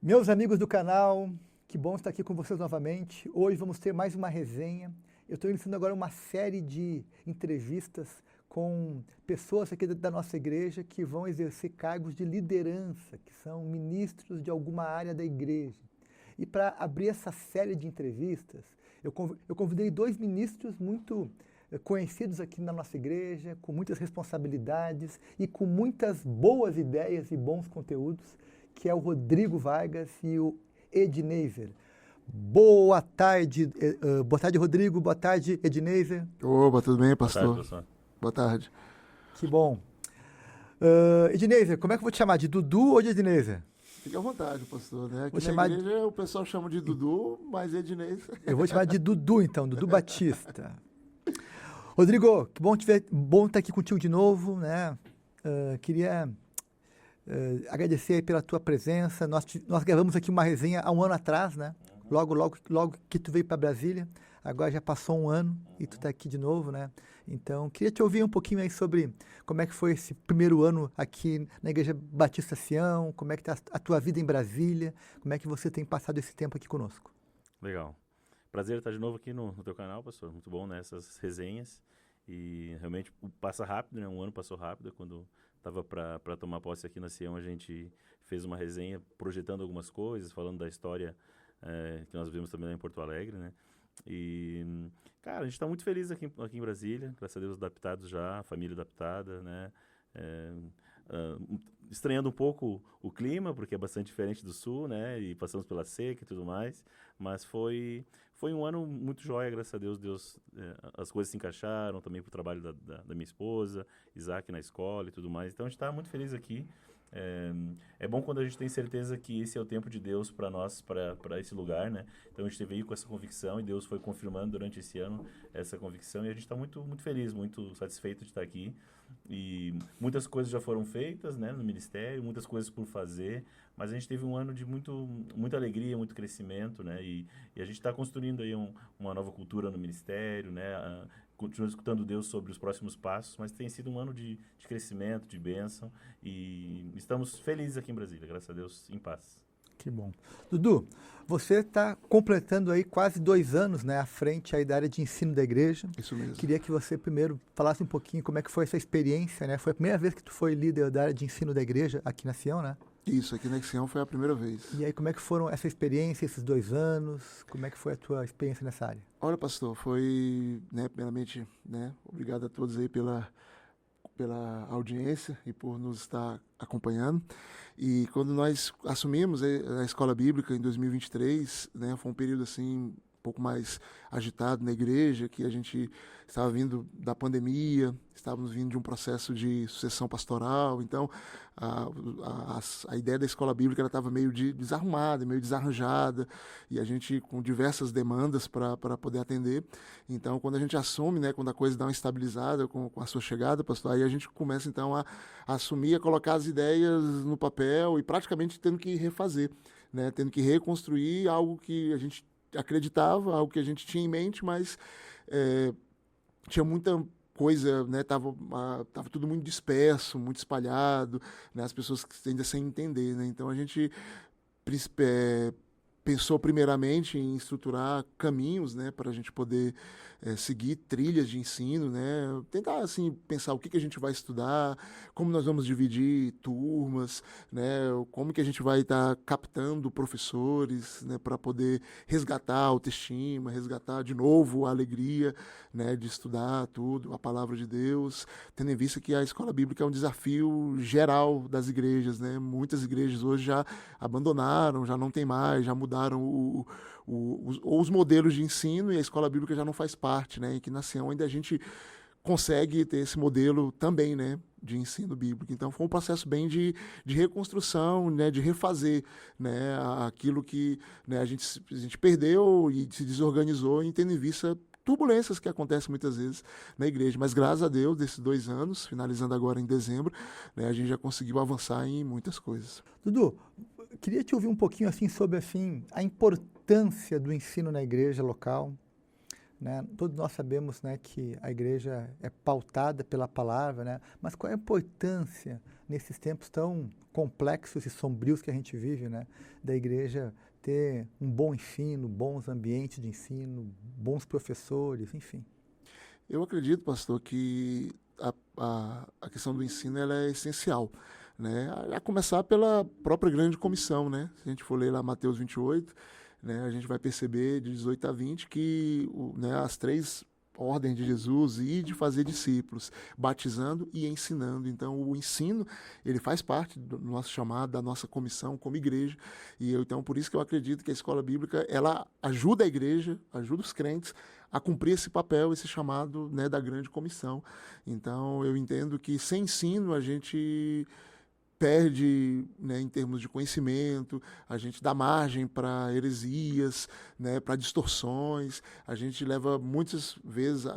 Meus amigos do canal, que bom estar aqui com vocês novamente. Hoje vamos ter mais uma resenha. Eu estou iniciando agora uma série de entrevistas com pessoas aqui da nossa igreja que vão exercer cargos de liderança, que são ministros de alguma área da igreja. E para abrir essa série de entrevistas, eu convidei dois ministros muito conhecidos aqui na nossa igreja, com muitas responsabilidades e com muitas boas ideias e bons conteúdos, que é o Rodrigo Vargas e o Edneiser. Boa tarde, Rodrigo. Boa tarde, Edneiser. Opa, tudo bem, pastor? Boa tarde, pessoal. Boa tarde. Que bom. Edneiser, como é que eu vou te chamar? De Dudu ou de Edneiser? Fique à vontade, pastor, né? Aqui Vou na chamar igreja o pessoal chama de Dudu, mas Edneiser. Eu vou te chamar de Dudu, então, Dudu Batista. Rodrigo, que bom estar aqui contigo de novo, né? Queria agradecer aí pela tua presença. Nós gravamos aqui uma resenha há um ano atrás, né? Logo que tu veio para Brasília. Agora já passou um ano e tu está aqui de novo, né? Então, queria te ouvir um pouquinho aí sobre como é que foi esse primeiro ano aqui na Igreja Batista Sião, como é que está a tua vida em Brasília, como é que você tem passado esse tempo aqui conosco. Legal. Prazer estar de novo aqui no teu canal, pastor. Muito bom, né? Essas resenhas. E realmente passa rápido, né? Um ano passou rápido. Quando estava para tomar posse aqui na Sião, a gente fez uma resenha projetando algumas coisas, falando da história que nós vimos também lá em Porto Alegre, né? E, cara, a gente está muito feliz aqui em Brasília, graças a Deus adaptados já, família adaptada, né? Estranhando um pouco o clima, porque é bastante diferente do sul, né? E passamos pela seca e tudo mais, mas foi um ano muito jóia, graças a Deus, as coisas se encaixaram também para o trabalho da minha esposa, Isaac na escola e tudo mais, então a gente está muito feliz aqui. É bom quando a gente tem certeza que esse é o tempo de Deus para nós, para esse lugar, né? Então a gente veio com essa convicção e Deus foi confirmando durante esse ano essa convicção e a gente está muito, muito feliz, muito satisfeito de estar aqui. E muitas coisas já foram feitas, né, no ministério, muitas coisas por fazer, mas a gente teve um ano de muita alegria, muito crescimento, né? E a gente está construindo aí uma nova cultura no ministério, né? Continuo escutando Deus sobre os próximos passos, mas tem sido um ano de crescimento, de bênção, e estamos felizes aqui em Brasília, graças a Deus, em paz. Que bom. Dudu, você está completando aí quase 2 anos, né, à frente aí da área de ensino da igreja. Isso mesmo. Queria que você primeiro falasse um pouquinho como é que foi essa experiência, né? Foi a primeira vez que tu foi líder da área de ensino da igreja aqui na Sião, né? Isso, aqui na Sião foi a primeira vez. E aí, como é que foram essa experiência, esses 2 anos? Como é que foi a tua experiência nessa área? Olha, pastor, foi, né, primeiramente, né, obrigado a todos aí pela audiência e por nos estar acompanhando. E quando nós assumimos a escola bíblica em 2023, né, foi um período assim um pouco mais agitado na igreja, que a gente estava vindo da pandemia, estávamos vindo de um processo de sucessão pastoral, então a ideia da escola bíblica estava meio desarrumada, meio desarranjada, e a gente com diversas demandas para poder atender. Então, quando a gente assume, né, quando a coisa dá uma estabilizada com a sua chegada, pastor, aí a gente começa então a assumir, a colocar as ideias no papel e praticamente tendo que refazer, né, tendo que reconstruir algo que a gente acreditava, algo que a gente tinha em mente, mas tinha muita coisa, né, tava tudo muito disperso, muito espalhado, né, as pessoas ainda sem entender, né, então a gente pensou primeiramente em estruturar caminhos, né, para a gente poder seguir trilhas de ensino, né, tentar assim pensar o que a gente vai estudar, como nós vamos dividir turmas, né, como que a gente vai estar captando professores, né, para poder resgatar a autoestima, resgatar de novo a alegria, né, de estudar tudo, a palavra de Deus, tendo em vista que a escola bíblica é um desafio geral das igrejas, né, muitas igrejas hoje já abandonaram, já não tem mais, já mudaram os modelos de ensino e a escola bíblica já não faz parte, né? E que na Sião ainda a gente consegue ter esse modelo também, né, de ensino bíblico. Então foi um processo bem de reconstrução, né, de refazer, né, aquilo que, né, a gente perdeu e se desorganizou, e tendo em vista turbulências que acontecem muitas vezes na igreja. Mas graças a Deus, desses 2 anos, finalizando agora em dezembro, né, a gente já conseguiu avançar em muitas coisas. Dudu, queria te ouvir um pouquinho assim sobre assim a importância do ensino na igreja local. né? Todos nós sabemos, né, que a igreja é pautada pela palavra, né? Mas qual é a importância nesses tempos tão complexos e sombrios que a gente vive, né, da igreja ter um bom ensino, bons ambientes de ensino, bons professores, enfim. Eu acredito, pastor, que a questão do ensino ela é essencial, né? A começar pela própria grande comissão, né? Se a gente for ler lá Mateus 28, né, a gente vai perceber de 18 a 20 que né, as três ordens de Jesus e de fazer discípulos, batizando e ensinando. Então, o ensino, ele faz parte do nosso chamado, da nossa comissão como igreja. E então, por isso que eu acredito que a escola bíblica, ela ajuda a igreja, ajuda os crentes a cumprir esse papel, esse chamado, né, da grande comissão. Então, eu entendo que sem ensino a gente perde, né, em termos de conhecimento, a gente dá margem para heresias, né, para distorções, a gente leva muitas vezes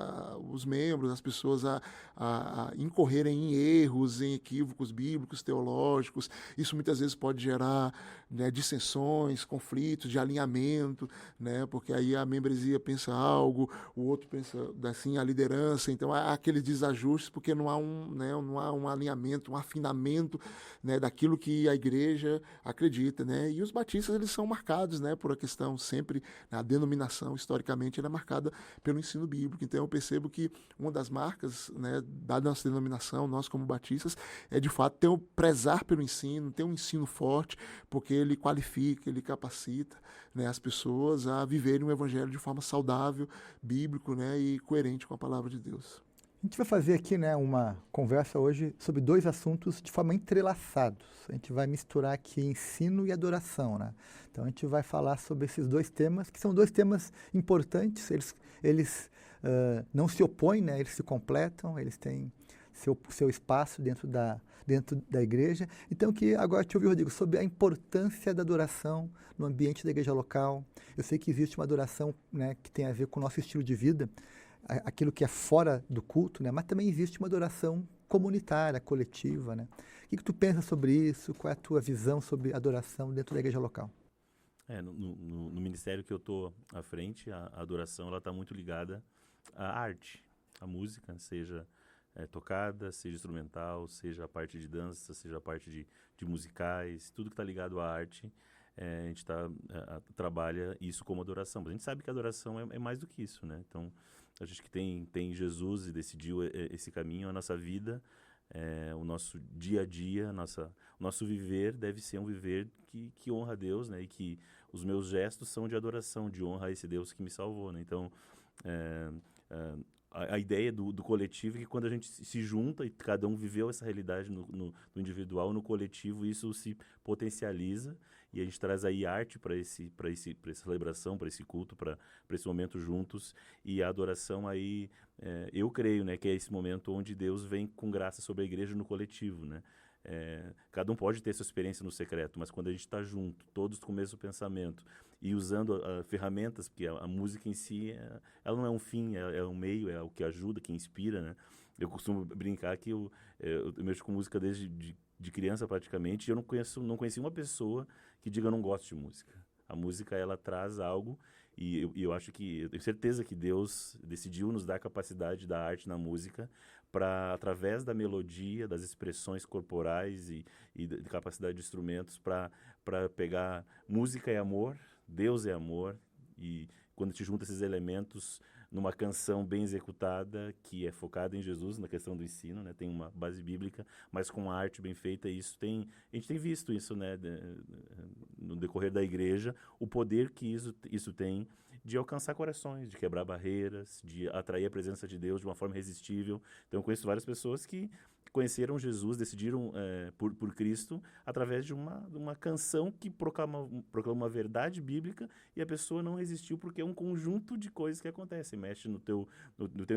os membros, as pessoas a incorrerem em erros, em equívocos bíblicos, teológicos. Isso muitas vezes pode gerar, né, dissensões, conflitos de alinhamento, né, porque aí a membresia pensa algo, o outro pensa assim, a liderança, então há aqueles desajustes porque não há não há um alinhamento, um afinamento, né, daquilo que a igreja acredita, né? E os batistas, eles são marcados, né, por a questão sempre, a denominação historicamente ela é marcada pelo ensino bíblico. Então eu percebo que uma das marcas, né, da nossa denominação, nós como batistas, é de fato ter prezar pelo ensino, ter um ensino forte, porque ele qualifica, ele capacita, né, as pessoas a viverem o evangelho de forma saudável, bíblico, né, e coerente com a palavra de Deus. A gente vai fazer aqui, né, uma conversa hoje sobre dois assuntos de forma entrelaçados. A gente vai misturar aqui ensino e adoração, né? Então a gente vai falar sobre esses dois temas, que são dois temas importantes. Eles não se opõem, né? Eles se completam, eles têm seu espaço dentro da igreja. Então que agora te ouvir, Rodrigo, sobre a importância da adoração no ambiente da igreja local. Eu sei que existe uma adoração, né, que tem a ver com o nosso estilo de vida, aquilo que é fora do culto, né? Mas também existe uma adoração comunitária, coletiva, né? O que tu pensa sobre isso? Qual é a tua visão sobre adoração dentro da igreja local? No ministério que eu estou à frente, a adoração ela está muito ligada à arte, à música, seja tocada, seja instrumental, seja a parte de dança, seja a parte de musicais, tudo que está ligado à arte, a gente trabalha isso como adoração. Mas a gente sabe que a adoração é mais do que isso, né? Então, a gente que tem Jesus e decidiu esse caminho, a nossa vida, o nosso dia a dia, o nosso viver deve ser um viver que honra a Deus, né? E que os meus gestos são de adoração, de honra a esse Deus que me salvou, né? Então, a ideia do coletivo é que quando a gente se junta e cada um viveu essa realidade no individual, no coletivo, isso se potencializa e a gente traz aí arte para essa celebração, para esse culto, para esse momento juntos. E a adoração aí, eu creio, né, que é esse momento onde Deus vem com graça sobre a igreja no coletivo, né? Cada um pode ter sua experiência no secreto, mas quando a gente está junto, todos com o mesmo pensamento e usando ferramentas, porque a música em si, ela não é um fim, é um meio, é o que ajuda, que inspira, né? Eu costumo brincar que eu mexo com música desde de criança praticamente, e eu não conheci uma pessoa que diga eu não gosto de música. A música, ela traz algo, e eu acho que, eu tenho certeza que Deus decidiu nos dar a capacidade da arte na música para, através da melodia, das expressões corporais e de capacidade de instrumentos, para pegar música é amor, Deus é amor, e quando te junta esses elementos numa canção bem executada, que é focada em Jesus, na questão do ensino, né? Tem uma base bíblica, mas com uma arte bem feita, a gente tem visto isso, né, no decorrer da igreja, o poder que isso tem de alcançar corações, de quebrar barreiras, de atrair a presença de Deus de uma forma irresistível. Então eu conheço várias pessoas que conheceram Jesus, decidiram por Cristo através de uma canção que proclama uma verdade bíblica, e a pessoa não resistiu porque é um conjunto de coisas que acontecem. Mexe no teu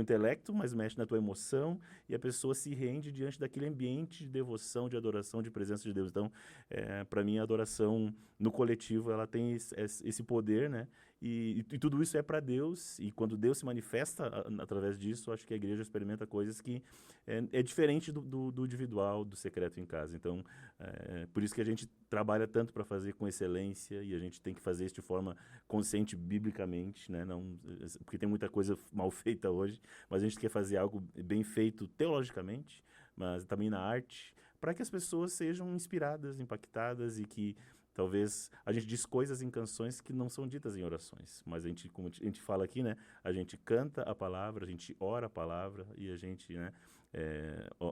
intelecto, mas mexe na tua emoção, e a pessoa se rende diante daquele ambiente de devoção, de adoração, de presença de Deus. Então, para mim, a adoração no coletivo ela tem esse poder, né? E tudo isso é para Deus, e quando Deus se manifesta através disso, acho que a igreja experimenta coisas que é diferente do individual, do secreto em casa. Então, por isso que a gente trabalha tanto para fazer com excelência, e a gente tem que fazer isso de forma consciente biblicamente, né? Não, porque tem muita coisa mal feita hoje, mas a gente quer fazer algo bem feito teologicamente, mas também na arte, para que as pessoas sejam inspiradas, impactadas, e que talvez a gente diz coisas em canções que não são ditas em orações, mas a gente, como a gente fala aqui, né, a gente canta a palavra, a gente ora a palavra, e a gente, né,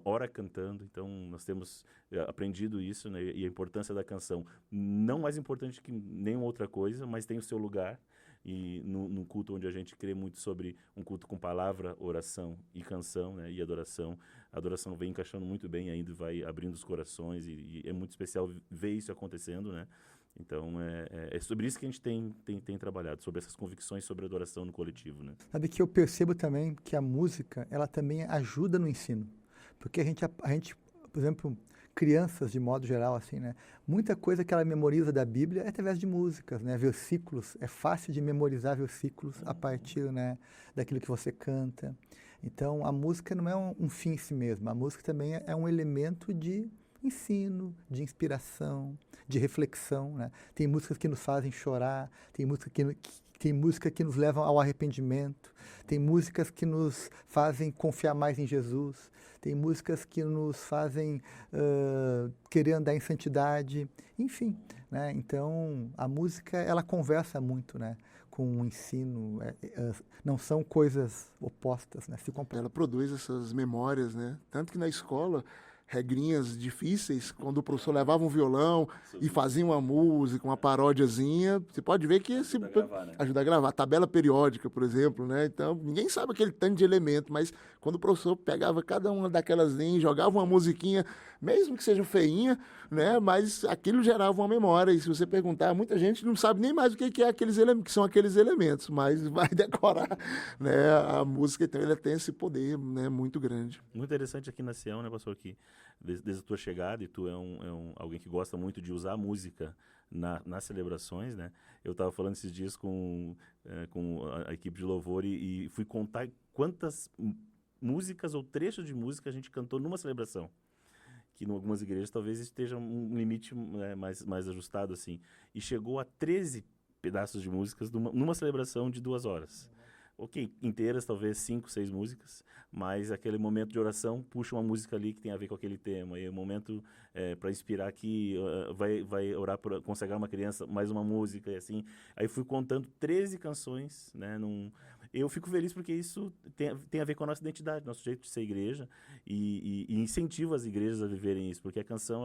ora cantando. Então nós temos aprendido isso, né, e a importância da canção, não mais importante que nenhuma outra coisa, mas tem o seu lugar. E num culto onde a gente crê muito sobre um culto com palavra, oração e canção, né, e adoração, a adoração vem encaixando muito bem ainda, vai abrindo os corações, e é muito especial ver isso acontecendo, né? Então é sobre isso que a gente tem trabalhado, sobre essas convicções sobre a adoração no coletivo, né? Sabe que eu percebo também que a música, ela também ajuda no ensino, porque a gente, por exemplo, crianças de modo geral, assim, né? Muita coisa que ela memoriza da Bíblia é através de músicas, né? Versículos, é fácil de memorizar versículos a partir, né, daquilo que você canta. Então, a música não é um fim em si mesma, a música também é um elemento de ensino, de inspiração, de reflexão, né? Tem músicas que nos fazem chorar, tem música que nos levam ao arrependimento, tem músicas que nos fazem confiar mais em Jesus, tem músicas que nos fazem querer andar em santidade, enfim, né? Então, a música, ela conversa muito, né, com o ensino, não são coisas opostas, né? Ela produz essas memórias, né? Tanto que na escola, regrinhas difíceis, quando o professor levava um violão e fazia uma música, uma paródiazinha, você pode ver que ajuda a gravar. Tabela periódica, por exemplo, né? Então, ninguém sabe aquele tanto de elemento, mas quando o professor pegava cada uma daquelas linhas, jogava uma musiquinha, mesmo que seja feinha, né? Mas aquilo gerava uma memória, e se você perguntar, muita gente não sabe nem mais o que é aqueles elementos, que são aqueles elementos, mas vai decorar, né? A música, então, ela tem esse poder, né, muito grande. Muito interessante aqui na Sião, né, pastor, que desde a tua chegada, e tu é alguém que gosta muito de usar a música nas celebrações, né? Eu estava falando esses dias com a equipe de louvor, e fui contar quantas músicas ou trechos de música a gente cantou numa celebração. Que em algumas igrejas talvez esteja um limite, né, mais ajustado, assim. E chegou a 13 pedaços de músicas numa celebração de 2 horas. Ok, inteiras, talvez 5, 6 músicas, mas aquele momento de oração puxa uma música ali que tem a ver com aquele tema, e o momento para inspirar aqui, vai orar para consagrar uma criança, mais uma música, e assim. Aí fui contando 13 canções, né? Eu fico feliz porque isso tem a ver com a nossa identidade, nosso jeito de ser igreja, e incentiva as igrejas a viverem isso, porque a canção,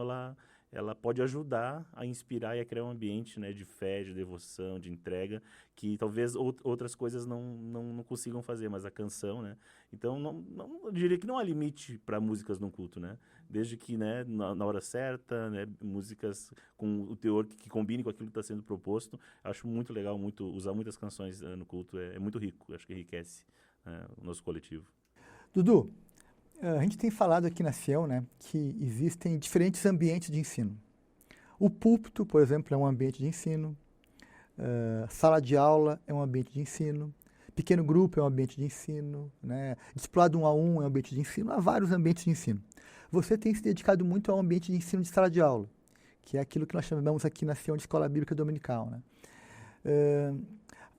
ela pode ajudar a inspirar e a criar um ambiente, né, de fé, de devoção, de entrega, que talvez outras coisas não consigam fazer, mas a canção, né? Então, eu diria que não há limite para músicas no culto, né? Desde que, né, na hora certa, né, músicas com o teor que combine com aquilo que está sendo proposto. Acho muito legal usar muitas canções no culto, é muito rico, acho que enriquece o nosso coletivo. Dudu, a gente tem falado aqui na Sião, né, que existem diferentes ambientes de ensino. O púlpito, por exemplo, é um ambiente de ensino. Sala de aula é um ambiente de ensino. Pequeno grupo é um ambiente de ensino, né? Discipulado 1 a 1 é um ambiente de ensino. Há vários ambientes de ensino. Você tem se dedicado muito ao ambiente de ensino de sala de aula, que é aquilo que nós chamamos aqui na Sião de Escola Bíblica Dominical, né?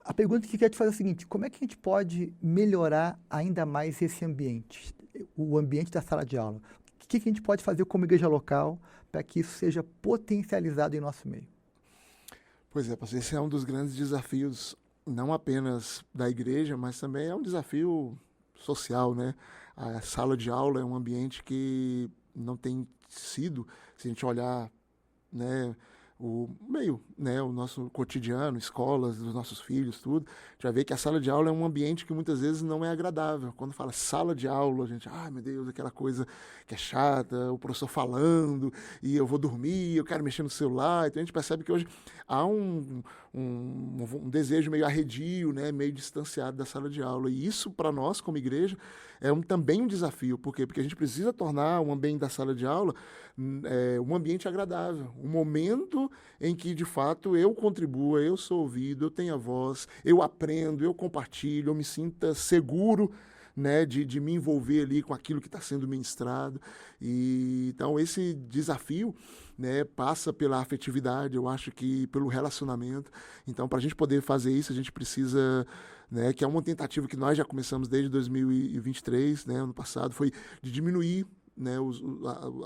A pergunta que eu quero te fazer é a seguinte: como é que a gente pode melhorar ainda mais esse ambiente, o ambiente da sala de aula? O que a gente pode fazer como igreja local para que isso seja potencializado em nosso meio? Pois é, pastor, esse é um dos grandes desafios, não apenas da igreja, mas também é um desafio social, né? A sala de aula é um ambiente que não tem sido, se a gente olhar, né, o meio, né, o nosso cotidiano, escolas dos nossos filhos, tudo, a gente vai ver que a sala de aula é um ambiente que muitas vezes não é agradável. Quando fala sala de aula, a gente, ai meu Deus, aquela coisa que é chata, o professor falando, e eu vou dormir, eu quero mexer no celular. Então a gente percebe que hoje há um desejo meio arredio, né, meio distanciado da sala de aula. E isso, para nós, como igreja, também um desafio. Por quê? Porque a gente precisa tornar o ambiente da sala de aula um ambiente agradável, um momento em que, de fato, eu contribua, eu sou ouvido, eu tenho a voz, eu aprendo, eu compartilho, eu me sinta seguro, né, de me envolver ali com aquilo que está sendo ministrado. Então, esse desafio, né, passa pela afetividade, eu acho que pelo relacionamento. Então, para a gente poder fazer isso, a gente precisa, né, que é uma tentativa que nós já começamos desde 2023, né, ano passado, foi de diminuir, né,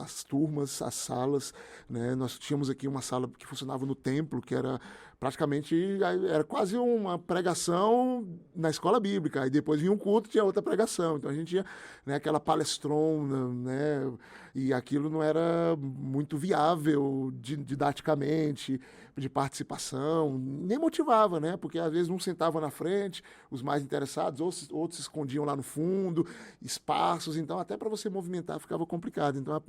as turmas, as salas, né? Nós tínhamos aqui uma sala que funcionava no templo, que era praticamente, era quase uma pregação na escola bíblica, aí depois vinha um culto e tinha outra pregação, então a gente tinha, né, aquela palestrona, né, e aquilo não era muito viável didaticamente, de participação, nem motivava, né, porque às vezes um sentava na frente, os mais interessados, outros se escondiam lá no fundo, espaços, então até para você movimentar ficava complicado. Então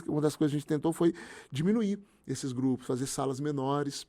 uma das coisas que a gente tentou foi diminuir esses grupos, fazer salas menores,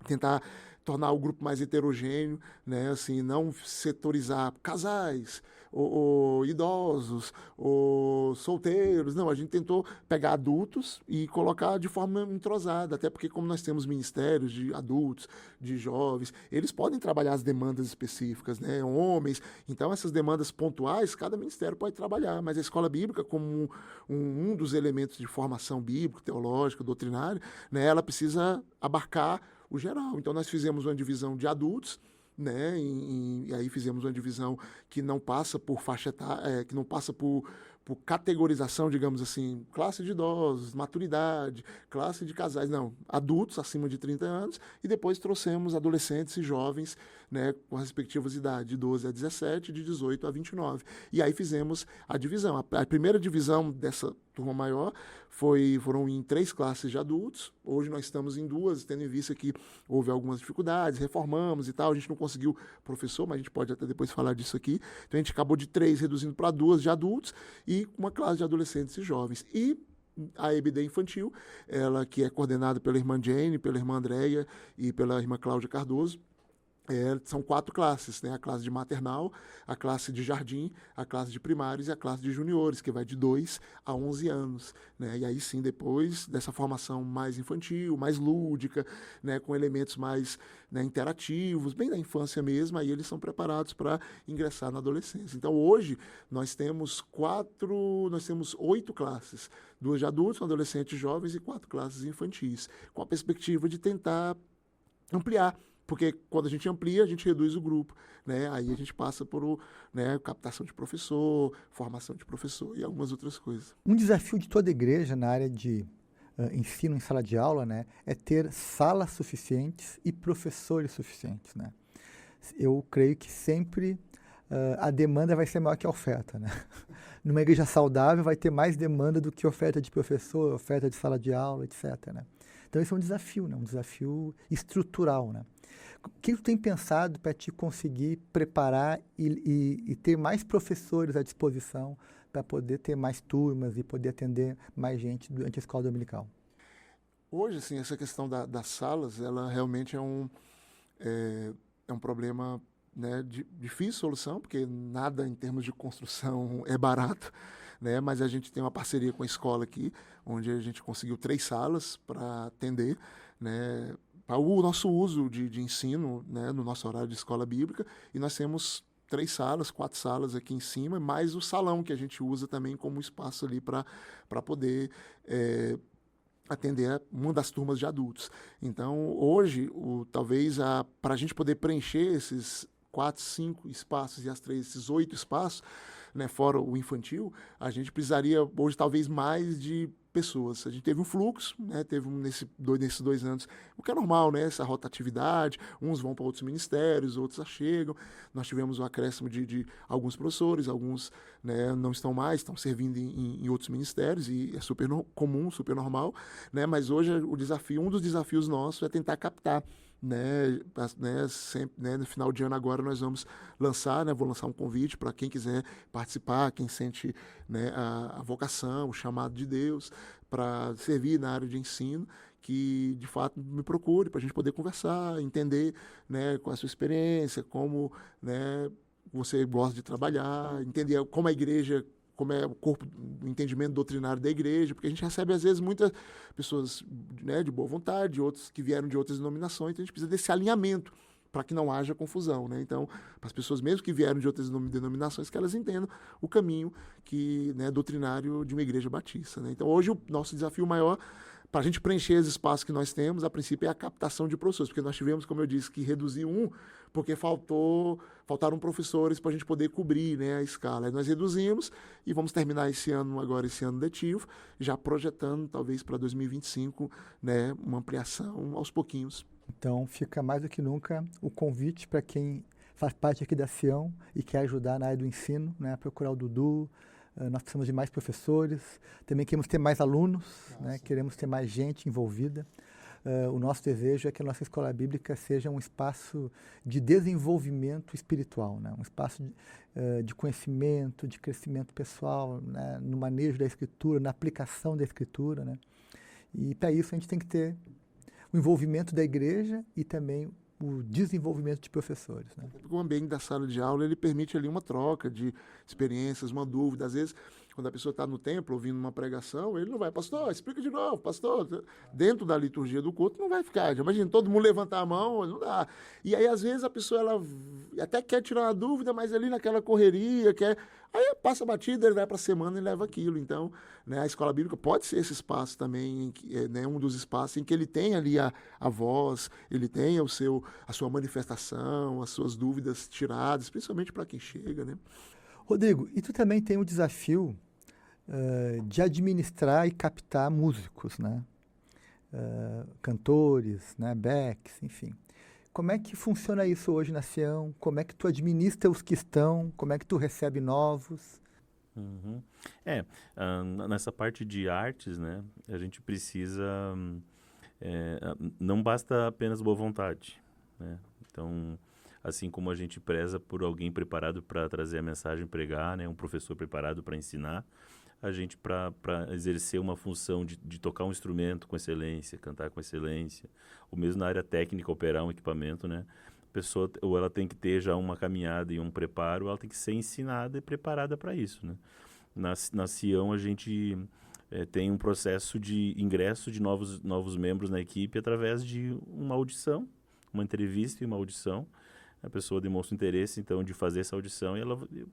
tentar tornar o grupo mais heterogêneo, né? Assim, não setorizar casais, ou idosos, ou solteiros. Não, a gente tentou pegar adultos e colocar de forma entrosada, até porque como nós temos ministérios de adultos, de jovens, eles podem trabalhar as demandas específicas, né? Homens. Então, essas demandas pontuais, cada ministério pode trabalhar, mas a escola bíblica, como um dos elementos de formação bíblica, teológica, doutrinária, né? Ela precisa abarcar o geral. Então, nós fizemos uma divisão de adultos, né? E aí fizemos uma divisão que não passa por faixa etária, que não passa por categorização, digamos assim, classe de idosos, maturidade, classe de casais, não, adultos acima de 30 anos, e depois trouxemos adolescentes e jovens, né, com as respectivas idades, de 12 a 17, de 18 a 29. E aí fizemos a divisão. A primeira divisão dessa turma maior foram em 3 classes de adultos. Hoje nós estamos em 2, tendo em vista que houve algumas dificuldades, reformamos e tal, a gente não conseguiu professor, mas a gente pode até depois falar disso aqui. Então a gente acabou de 3 reduzindo para 2 de adultos e uma classe de adolescentes e jovens. E a EBD infantil, ela que é coordenada pela irmã Jane, pela irmã Andréia e pela irmã Cláudia Cardoso, são 4 classes, né? A classe de maternal, a classe de jardim, a classe de primários e a classe de juniores, que vai de 2 a 11 anos. Né? E aí sim, depois dessa formação mais infantil, mais lúdica, né? Com elementos mais, né, interativos, bem da infância mesmo, aí eles são preparados para ingressar na adolescência. Então hoje nós temos 8 classes, 2 de adultos, um adolescentes e jovens e 4 classes infantis, com a perspectiva de tentar ampliar. Porque quando a gente amplia, a gente reduz o grupo, né? Aí a gente passa por, né, captação de professor, formação de professor e algumas outras coisas. Um desafio de toda igreja na área de ensino em sala de aula, né, é ter salas suficientes e professores suficientes, né? Eu creio que sempre a demanda vai ser maior que a oferta, né? Numa igreja saudável vai ter mais demanda do que oferta de professor, oferta de sala de aula, etc., né? Então esse é um desafio, né? Um desafio estrutural, né? O que tu tem pensado para te conseguir preparar e ter mais professores à disposição para poder ter mais turmas e poder atender mais gente durante a escola dominical? Hoje, assim, essa questão das salas, ela realmente é um problema, né, de difícil solução, porque nada em termos de construção é barato, né? Mas a gente tem uma parceria com a escola aqui, onde a gente conseguiu 3 salas para atender, né, para o nosso uso de ensino, né, no nosso horário de escola bíblica, e nós temos 3 salas, 4 salas aqui em cima, mais o salão que a gente usa também como espaço ali para poder atender uma das turmas de adultos. Então, hoje, talvez para a gente poder preencher esses 4, 5 espaços e esses 8 espaços, né, fora o infantil, a gente precisaria hoje talvez mais de pessoas. A gente teve um fluxo, né, teve nesses 2 anos, o que é normal, né, essa rotatividade, uns vão para outros ministérios, outros chegam. Nós tivemos um acréscimo de alguns professores, alguns, né, não estão mais, estão servindo em outros ministérios, e é super comum, super normal, né, mas hoje um dos desafios nossos é tentar captar, né, sempre, né, no final de ano agora nós vamos lançar, né, vou lançar um convite para quem quiser participar, quem sente, né, a vocação, o chamado de Deus para servir na área de ensino, que de fato me procure para a gente poder conversar, entender, né, com a sua experiência, como, né, você gosta de trabalhar, entender como a igreja, como é o corpo, o entendimento doutrinário da igreja, porque a gente recebe, às vezes, muitas pessoas, né, de boa vontade, outros que vieram de outras denominações, então a gente precisa desse alinhamento para que não haja confusão, né? Então, para as pessoas mesmo que vieram de outras denominações, que elas entendam o caminho que, né, doutrinário de uma igreja batista, né? Então, hoje o nosso desafio maior para a gente preencher os espaços que nós temos, a princípio é a captação de professores, porque nós tivemos, como eu disse, que reduzir porque faltaram professores para a gente poder cobrir, né, a escala. Aí nós reduzimos e vamos terminar esse ano letivo, já projetando talvez para 2025, né, uma ampliação aos pouquinhos. Então, fica mais do que nunca o convite para quem faz parte aqui da Sião e quer ajudar na área do ensino, né, a procurar o Dudu. Nós precisamos de mais professores, também queremos ter mais alunos, né, queremos ter mais gente envolvida. O nosso desejo é que a nossa escola bíblica seja um espaço de desenvolvimento espiritual, né, um espaço de conhecimento, de crescimento pessoal, né, no manejo da Escritura, na aplicação da Escritura, né. E para isso a gente tem que ter o envolvimento da igreja e também o desenvolvimento de professores, né? O ambiente da sala de aula, ele permite ali uma troca de experiências, uma dúvida. Às vezes, quando a pessoa está no templo ouvindo uma pregação, ele não vai, pastor, explica de novo, pastor. Dentro da liturgia do culto não vai ficar. Imagina, todo mundo levantar a mão, não dá. E aí, às vezes, a pessoa ela até quer tirar uma dúvida, mas ali naquela correria, aí passa a batida, ele vai para a semana e leva aquilo. Então, né, a escola bíblica pode ser esse espaço também, né, um dos espaços em que ele tem ali a voz, ele tem a sua manifestação, as suas dúvidas tiradas, principalmente para quem chega, né? Rodrigo, e tu também tem o desafio de administrar e captar músicos, né? Cantores, né? Backs, enfim. Como é que funciona isso hoje na Sião? Como é que tu administra os que estão? Como é que tu recebe novos? Uhum. Nessa parte de artes, né, a gente precisa, não basta apenas boa vontade, né? Então, assim como a gente preza por alguém preparado para trazer a mensagem, pregar, né, um professor preparado para ensinar, a gente, para exercer uma função de tocar um instrumento com excelência, cantar com excelência, ou mesmo na área técnica, operar um equipamento, né? A pessoa, ou ela tem que ter já uma caminhada e um preparo, ou ela tem que ser ensinada e preparada para isso, né? Na Sião, a gente tem um processo de ingresso de novos membros na equipe através de uma audição, uma entrevista e uma audição. A pessoa demonstra interesse, então, de fazer essa audição e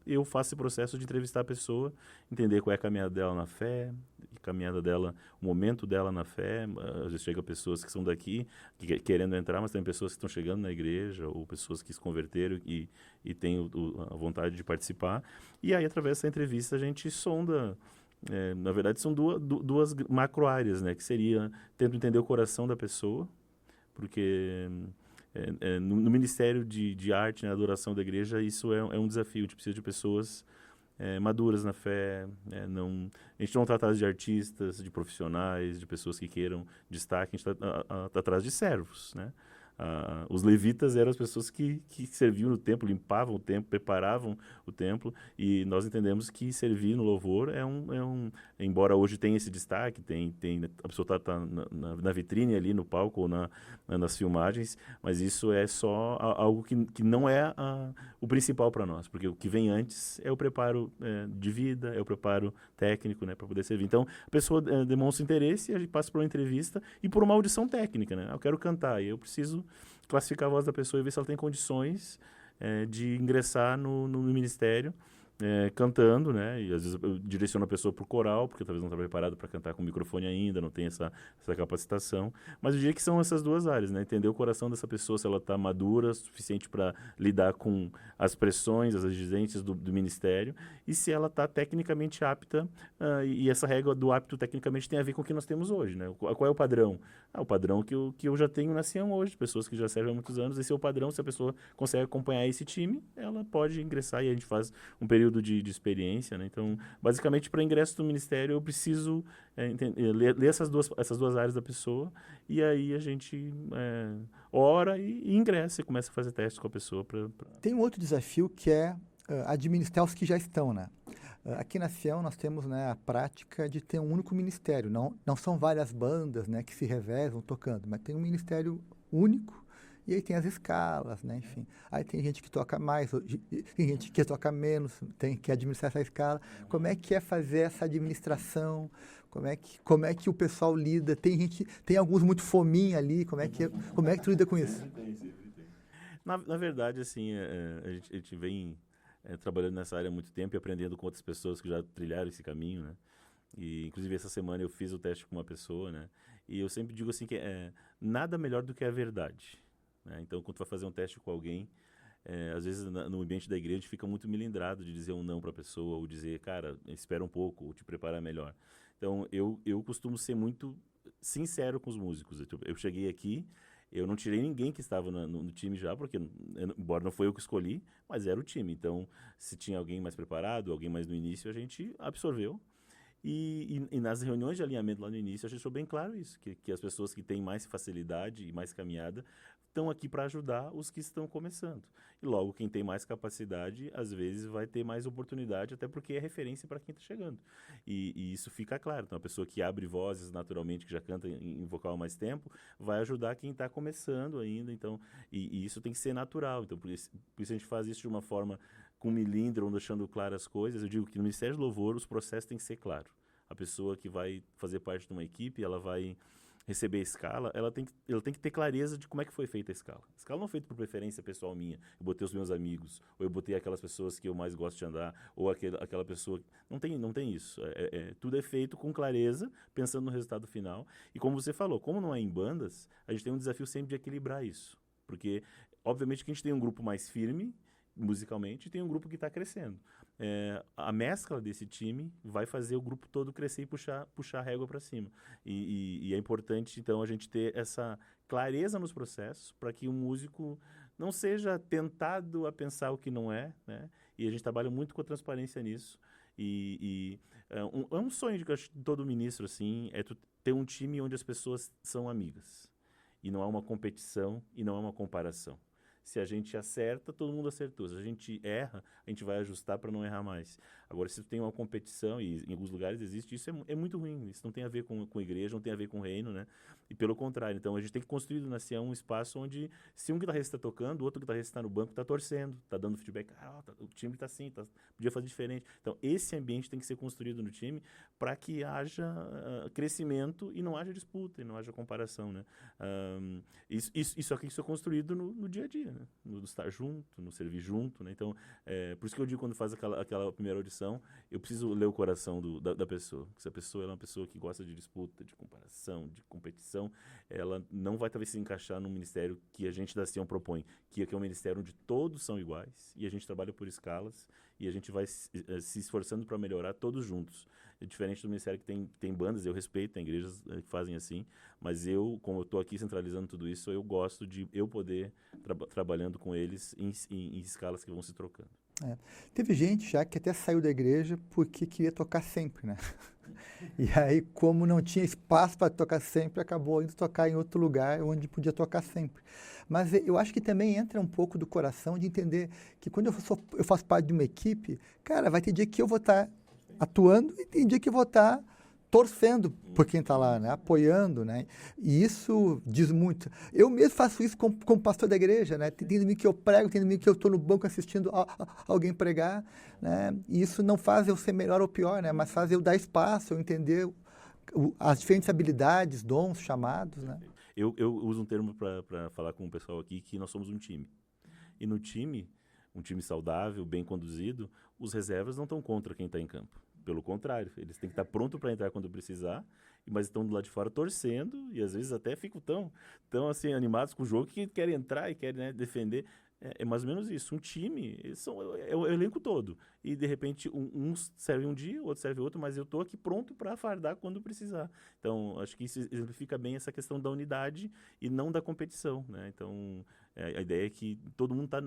eu faço esse processo de entrevistar a pessoa, entender qual é a caminhada dela na fé, caminhada dela, o momento dela na fé. Às vezes chegam pessoas que são daqui, querendo entrar, mas tem pessoas que estão chegando na igreja ou pessoas que se converteram e têm a vontade de participar. E aí, através dessa entrevista, a gente sonda. Na verdade, são duas macro-áreas, né? Que seria, tento entender o coração da pessoa, porque... no Ministério de Arte, na adoração da igreja, isso é um desafio. A gente precisa de pessoas maduras na fé. A gente não trata de artistas, de profissionais, de pessoas que queiram destaque. A gente está atrás de servos, né? Os levitas eram as pessoas que serviam no templo, limpavam o templo, preparavam o templo, e nós entendemos que servir no louvor embora hoje tenha esse destaque, a pessoa está na vitrine ali no palco ou nas filmagens, mas isso é só algo que não é o principal para nós, porque o que vem antes é o preparo de vida, é o preparo técnico, né, para poder servir. Então, a pessoa demonstra interesse, a gente passa por uma entrevista e por uma audição técnica, né? Eu quero cantar e eu preciso classificar a voz da pessoa e ver se ela tem condições de ingressar no ministério cantando, né? E às vezes eu direciono a pessoa para o coral, porque talvez não está preparado para cantar com o microfone ainda, não tem essa capacitação. Mas eu diria que são essas duas áreas, né? Entender o coração dessa pessoa, se ela está madura o suficiente para lidar com as pressões, as exigências do ministério, e se ela está tecnicamente apta, e essa regra do apto tecnicamente tem a ver com o que nós temos hoje, né? Qual é o padrão? O padrão que eu já tenho na Sião hoje, pessoas que já servem há muitos anos. Esse é o padrão. Se a pessoa consegue acompanhar esse time, ela pode ingressar e a gente faz um período de experiência, né? Então, basicamente, para ingresso do ministério, eu preciso ler essas duas áreas da pessoa, e aí a gente ora e ingressa e começa a fazer testes com a pessoa. Tem um outro desafio que é administrar os que já estão, né? Aqui na Sião nós temos, né, a prática de ter um único ministério. Não são várias bandas, né, que se revezam tocando, mas tem um ministério único E aí tem as escalas, né? Enfim. Aí tem gente que toca mais, tem gente que toca menos, tem que administrar essa escala. Como é que é fazer essa administração? Como é que o pessoal lida? Tem alguns muito fominha ali, como é que tu lida com isso? Sempre tem, sempre tem. Na verdade, assim, a gente vem trabalhando nessa área há muito tempo e aprendendo com outras pessoas que já trilharam esse caminho, né? E, inclusive, essa semana eu fiz o teste com uma pessoa, né? E eu sempre digo assim que nada melhor do que a verdade, né? Então, quando tu vai fazer um teste com alguém, às vezes no ambiente da igreja a gente fica muito melindrado de dizer um não para a pessoa, ou dizer, cara, espera um pouco, ou te prepara melhor. Então, eu costumo ser muito sincero com os músicos. Eu cheguei aqui, eu não tirei ninguém que estava no time já, porque, embora não foi eu que escolhi, mas era o time. Então, se tinha alguém mais preparado, alguém mais no início, a gente absorveu. E nas reuniões de alinhamento lá no início, a gente deixou bem claro isso, que as pessoas que têm mais facilidade e mais caminhada estão aqui para ajudar os que estão começando. E logo, quem tem mais capacidade, às vezes vai ter mais oportunidade, até porque é referência para quem está chegando. E isso fica claro. Então, a pessoa que abre vozes naturalmente, que já canta em vocal há mais tempo, vai ajudar quem está começando ainda. Então, e isso tem que ser natural. Então, por isso a gente faz isso de uma forma com melindre, ou deixando claras as coisas. Eu digo que no Ministério do Louvor os processos têm que ser claros. A pessoa que vai fazer parte de uma equipe, ela vai receber a escala, ela tem que ter clareza de como é que foi feita a escala. A escala não é feita por preferência pessoal minha. Eu botei os meus amigos, ou eu botei aquelas pessoas que eu mais gosto de andar, ou aquela pessoa... Não tem isso. Tudo é feito com clareza, pensando no resultado final. E como você falou, como não é em bandas, a gente tem um desafio sempre de equilibrar isso. Porque, obviamente, que a gente tem um grupo mais firme, musicalmente, e tem um grupo que está crescendo. A mescla desse time vai fazer o grupo todo crescer e puxar a régua para cima. E é importante, então, a gente ter essa clareza nos processos para que o músico não seja tentado a pensar o que não é, né? E a gente trabalha muito com a transparência nisso. É um sonho de todo ministro, assim, tu ter um time onde as pessoas são amigas. E não há uma competição e não há uma comparação. Se a gente acerta, todo mundo acertou. Se a gente erra, a gente vai ajustar para não errar mais. Agora, se tem uma competição, e em alguns lugares existe, isso é muito ruim. Isso não tem a ver com igreja, não tem a ver com reino, né? E pelo contrário. Então, a gente tem que construir na Sião um espaço onde, se um guitarrista está tocando, o outro guitarrista está no banco, está torcendo, está dando feedback. O time está assim, podia fazer diferente. Então, esse ambiente tem que ser construído no time para que haja crescimento e não haja disputa, e não haja comparação, né? Isso aqui é construído no dia a dia, né? No estar junto, no servir junto, né? Então, por isso que eu digo, quando faz aquela primeira audição, eu preciso ler o coração da pessoa. Se a pessoa é uma pessoa que gosta de disputa, de comparação, de competição, ela não vai talvez se encaixar num ministério que a gente da Sião propõe, que é um ministério onde todos são iguais, e a gente trabalha por escalas, e a gente vai se esforçando para melhorar todos juntos. É diferente do ministério que tem bandas, eu respeito, tem igrejas que fazem assim, mas como eu estou aqui centralizando tudo isso, eu gosto de eu poder trabalhando com eles em escalas que vão se trocando. Teve gente já que até saiu da igreja porque queria tocar sempre, né? E aí, como não tinha espaço para tocar sempre, acabou indo tocar em outro lugar onde podia tocar sempre. Mas eu acho que também entra um pouco do coração de entender que quando eu faço parte de uma equipe, cara, vai ter dia que eu vou estar atuando e tem dia que eu vou estar torcendo por quem está lá, né? Apoiando, né? E isso diz muito. Eu mesmo faço isso como pastor da igreja, né? Tem domingo que eu prego, tem domingo que eu estou no banco assistindo alguém pregar, né? E isso não faz eu ser melhor ou pior, né? Mas faz eu dar espaço, eu entender as diferentes habilidades, dons, chamados, né? Eu uso um termo para falar com o pessoal aqui, que nós somos um time. E no time, um time saudável, bem conduzido, os reservas não estão contra quem está em campo. Pelo contrário, eles têm que estar prontos para entrar quando precisar, mas estão do lado de fora torcendo, e às vezes até ficam tão assim, animados com o jogo que querem entrar e querem, né, defender. É mais ou menos isso. Um time é o elenco todo. E, de repente, um serve um dia, o outro serve outro, mas eu estou aqui pronto para fardar quando precisar. Então, acho que isso exemplifica bem essa questão da unidade e não da competição, né? Então, a ideia é que todo mundo está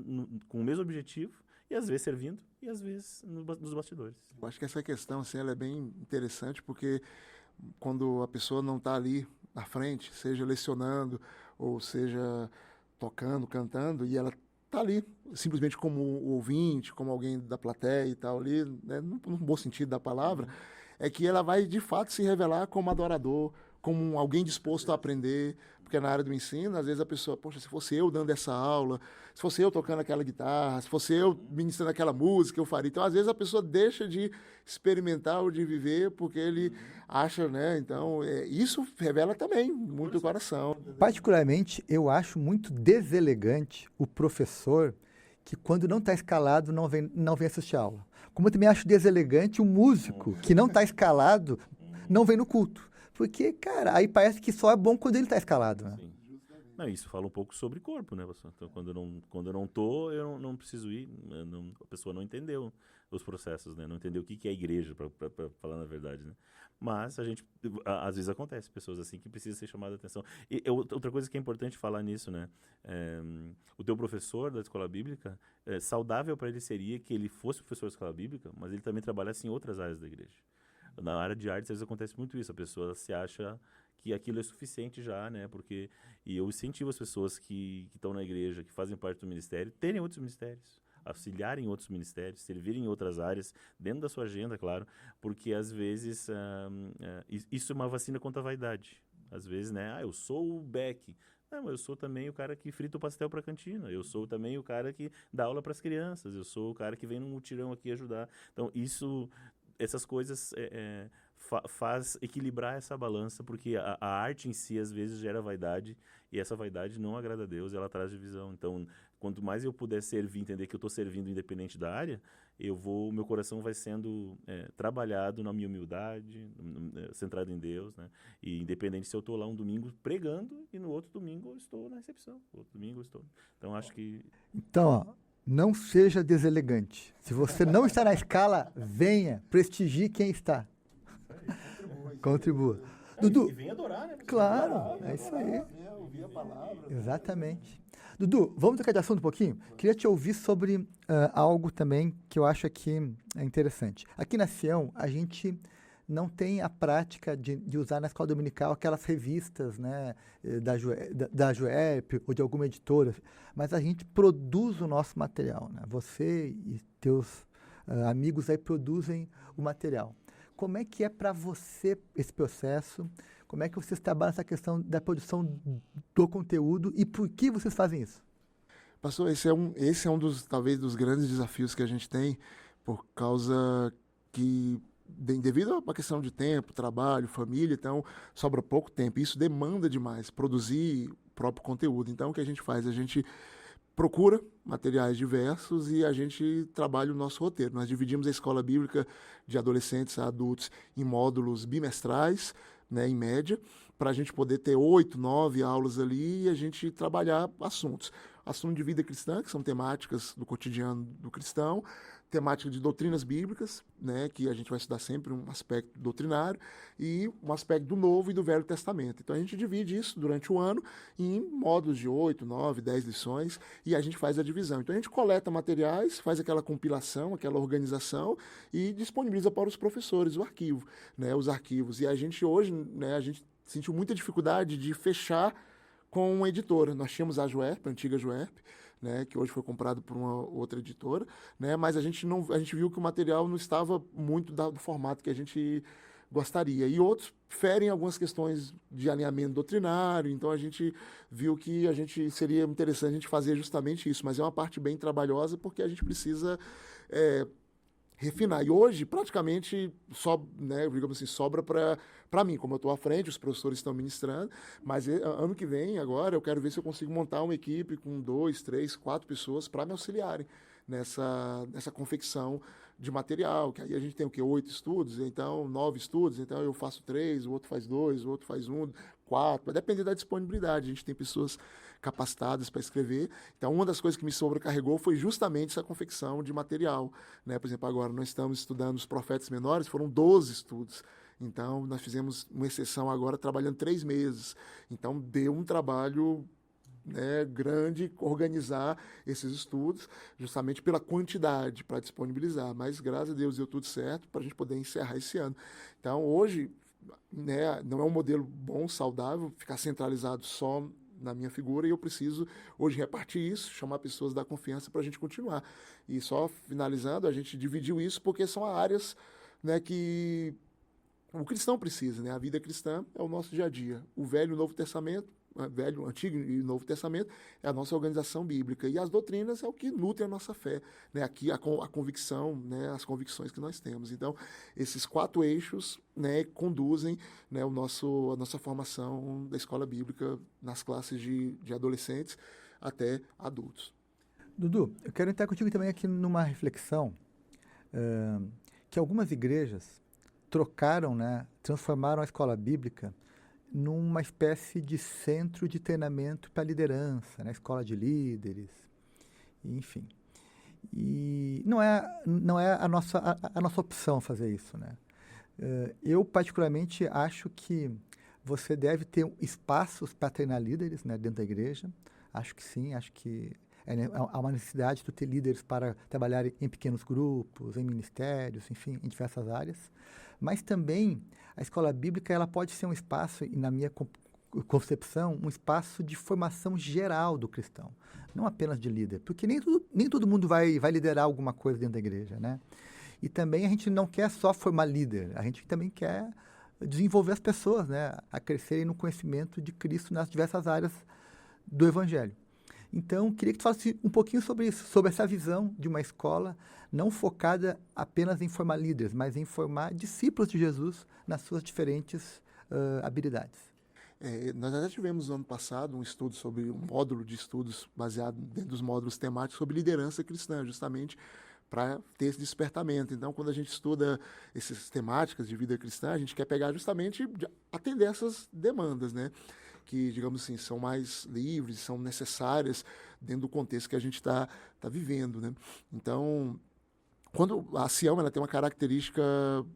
com o mesmo objetivo, e às vezes servindo, e às vezes nos bastidores. Eu acho que essa questão assim, ela é bem interessante, porque quando a pessoa não está ali na frente, seja lecionando, ou seja tocando, cantando, e ela está ali simplesmente como ouvinte, como alguém da plateia e tal, ali, né, no bom sentido da palavra, é que ela vai de fato se revelar como adorador, como alguém disposto a aprender, porque na área do ensino, às vezes a pessoa, poxa, se fosse eu dando essa aula, se fosse eu tocando aquela guitarra, se fosse eu ministrando aquela música, eu faria. Então, às vezes a pessoa deixa de experimentar ou de viver porque ele acha, né? Então, isso revela também muito o coração. Particularmente, eu acho muito deselegante o professor que, quando não está escalado, não vem assistir a aula. Como eu também acho deselegante o músico que não está escalado, não vem no culto. Porque, cara, aí parece que só é bom quando ele está escalado, né? Sim. Não, isso fala um pouco sobre corpo, né, pastor? Então, quando eu não tô, eu não preciso ir. A pessoa não entendeu os processos, né? Não entendeu o que é a igreja, para falar na verdade, né? Mas às vezes acontece, pessoas assim que precisam ser chamadas a atenção. Outra coisa que é importante falar nisso, né? O teu professor da escola bíblica, saudável para ele seria que ele fosse professor da escola bíblica, mas ele também trabalhasse em outras áreas da igreja. Na área de artes, às vezes acontece muito isso. A pessoa se acha que aquilo é suficiente já, né? E eu incentivo as pessoas que estão na igreja, que fazem parte do ministério, terem outros ministérios, auxiliarem em outros ministérios, servirem em outras áreas, dentro da sua agenda, claro, porque às vezes isso é uma vacina contra a vaidade. Às vezes, né? Eu sou o Beck. Não, mas eu sou também o cara que frita o pastel para a cantina. Eu sou também o cara que dá aula para as crianças. Eu sou o cara que vem num mutirão aqui ajudar. Então, essas coisas faz equilibrar essa balança, porque a arte em si às vezes gera vaidade, e essa vaidade não agrada a Deus, ela traz divisão. Então, quanto mais eu puder servir, entender que eu estou servindo independente da área, meu coração vai sendo trabalhado na minha humildade, centrado em Deus, né? E independente se eu estou lá um domingo pregando e no outro domingo eu estou na recepção, outro domingo eu estou. Então, acho que... Então, ó, não seja deselegante. Se você não está na escala, venha, prestigie quem está. Contribua. Dudu, E vem adorar, né? claro, é isso aí. Ouvir a palavra. Exatamente. Dudu, vamos trocar de assunto um pouquinho? Queria te ouvir sobre algo também que eu acho aqui interessante. Aqui na Sião, a gente não tem a prática de usar na escola dominical aquelas revistas, né, da Juerp ou de alguma editora, mas a gente produz o nosso material, né? Você e teus amigos aí produzem o material. Como é que é para você esse processo? Como é que vocês trabalham essa questão da produção do conteúdo e por que vocês fazem isso? Pastor, esse é um dos, talvez, dos grandes desafios que a gente tem, por causa que, devido a uma questão de tempo, trabalho, família, então sobra pouco tempo. Isso demanda demais, produzir o próprio conteúdo. Então, o que a gente faz? A gente procura materiais diversos e a gente trabalha o nosso roteiro. Nós dividimos a escola bíblica de adolescentes a adultos em módulos bimestrais, né, em média, para a gente poder ter 8, 9 aulas ali e a gente trabalhar assuntos. Assuntos de vida cristã, que são temáticas do cotidiano do cristão, temática de doutrinas bíblicas, né, que a gente vai estudar sempre um aspecto doutrinário, e um aspecto do Novo e do Velho Testamento. Então a gente divide isso durante o ano em módulos de 8, 9, 10 lições, e a gente faz a divisão. Então a gente coleta materiais, faz aquela compilação, aquela organização, e disponibiliza para os professores o arquivo, né, os arquivos. E a gente hoje, né, a gente sentiu muita dificuldade de fechar com uma editora. Nós tínhamos a Juerp, a antiga Juerp, né, que hoje foi comprado por uma outra editora, né, mas a gente viu que o material não estava muito do formato que a gente gostaria. E outros ferem algumas questões de alinhamento doutrinário, então a gente viu que seria interessante a gente fazer justamente isso, mas é uma parte bem trabalhosa porque a gente precisa refinar. E hoje, praticamente, digamos assim, sobra para mim, como eu estou à frente, os professores estão ministrando, mas ano que vem, agora, eu quero ver se eu consigo montar uma equipe com 2, 3, 4 pessoas para me auxiliarem nessa confecção de material, que aí a gente tem o quê? 8 estudos, então 9 estudos, então eu faço 3, o outro faz 2, o outro faz 1, 4, vai depender da disponibilidade. A gente tem pessoas capacitadas para escrever. Então, uma das coisas que me sobrecarregou foi justamente essa confecção de material, né? Por exemplo, agora nós estamos estudando os profetas menores, foram 12 estudos. Então, nós fizemos uma exceção agora, trabalhando 3 meses. Então, deu um trabalho, né, grande organizar esses estudos, justamente pela quantidade para disponibilizar. Mas, graças a Deus, deu tudo certo para a gente poder encerrar esse ano. Então, hoje, né, não é um modelo bom, saudável, ficar centralizado só na minha figura, e eu preciso hoje repartir isso, chamar pessoas da confiança para a gente continuar. E só finalizando, a gente dividiu isso porque são áreas, né, que o cristão precisa, né? A vida cristã é o nosso dia a dia. O Velho e o Novo Testamento, Velho, Antigo e Novo Testamento é a nossa organização bíblica. E as doutrinas é o que nutre a nossa fé, né? Aqui a convicção, né? As convicções que nós temos. Então, esses 4 eixos, né, conduzem, né, a nossa formação da escola bíblica nas classes de adolescentes até adultos. Dudu, eu quero entrar contigo também aqui numa reflexão que algumas igrejas trocaram, né, transformaram a escola bíblica numa espécie de centro de treinamento para liderança, né, escola de líderes, enfim. E não é a nossa opção fazer isso, né? Eu, particularmente, acho que você deve ter espaços para treinar líderes, né, dentro da igreja. Acho que sim, acho que há uma necessidade de ter líderes para trabalhar em pequenos grupos, em ministérios, enfim, em diversas áreas. Mas também a escola bíblica ela pode ser um espaço, e na minha concepção, um espaço de formação geral do cristão, não apenas de líder, porque nem todo mundo vai liderar alguma coisa dentro da igreja, né? E também a gente não quer só formar líder, a gente também quer desenvolver as pessoas, né, a crescerem no conhecimento de Cristo nas diversas áreas do Evangelho. Então, queria que tu falasse um pouquinho sobre isso, sobre essa visão de uma escola não focada apenas em formar líderes, mas em formar discípulos de Jesus nas suas diferentes habilidades. Nós já tivemos no ano passado um estudo sobre um módulo de estudos baseado dentro dos módulos temáticos sobre liderança cristã, justamente para ter esse despertamento. Então, quando a gente estuda essas temáticas de vida cristã, a gente quer pegar justamente atender essas demandas, né? Que, digamos assim, são mais livres, são necessárias dentro do contexto que a gente está vivendo, né? Então, quando a Sião ela tem uma característica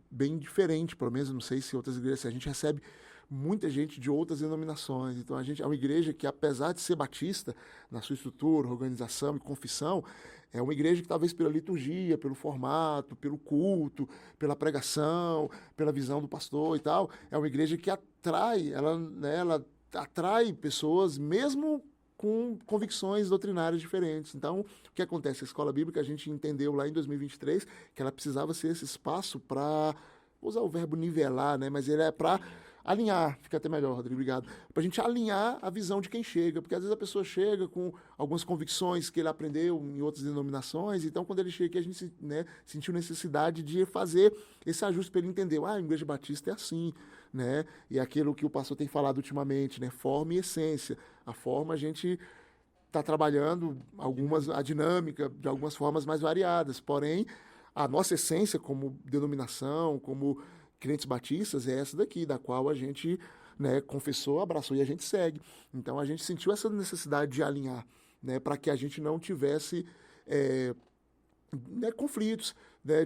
bem diferente, pelo menos, não sei se outras igrejas, a gente recebe muita gente de outras denominações. Então, a gente é uma igreja que, apesar de ser batista, na sua estrutura, organização e confissão, é uma igreja que talvez pela liturgia, pelo formato, pelo culto, pela pregação, pela visão do pastor e tal, é uma igreja que atrai, ela atrai pessoas mesmo com convicções doutrinárias diferentes. Então, o que acontece? A escola bíblica, a gente entendeu lá em 2023 que ela precisava ser esse espaço para, vou usar o verbo nivelar, né? Mas ele é para alinhar, fica até melhor, Rodrigo, obrigado, para a gente alinhar a visão de quem chega, porque às vezes a pessoa chega com algumas convicções que ele aprendeu em outras denominações, então quando ele chega aqui a gente, né, sentiu necessidade de fazer esse ajuste para ele entender, a Igreja Batista é assim, né, e aquilo que o pastor tem falado ultimamente, né, forma e essência. A forma a gente está trabalhando a dinâmica de algumas formas mais variadas, porém a nossa essência como denominação, como crentes batistas, é essa daqui, da qual a gente, né, confessou, abraçou e a gente segue. Então a gente sentiu essa necessidade de alinhar, né, para que a gente não tivesse né, conflitos, né,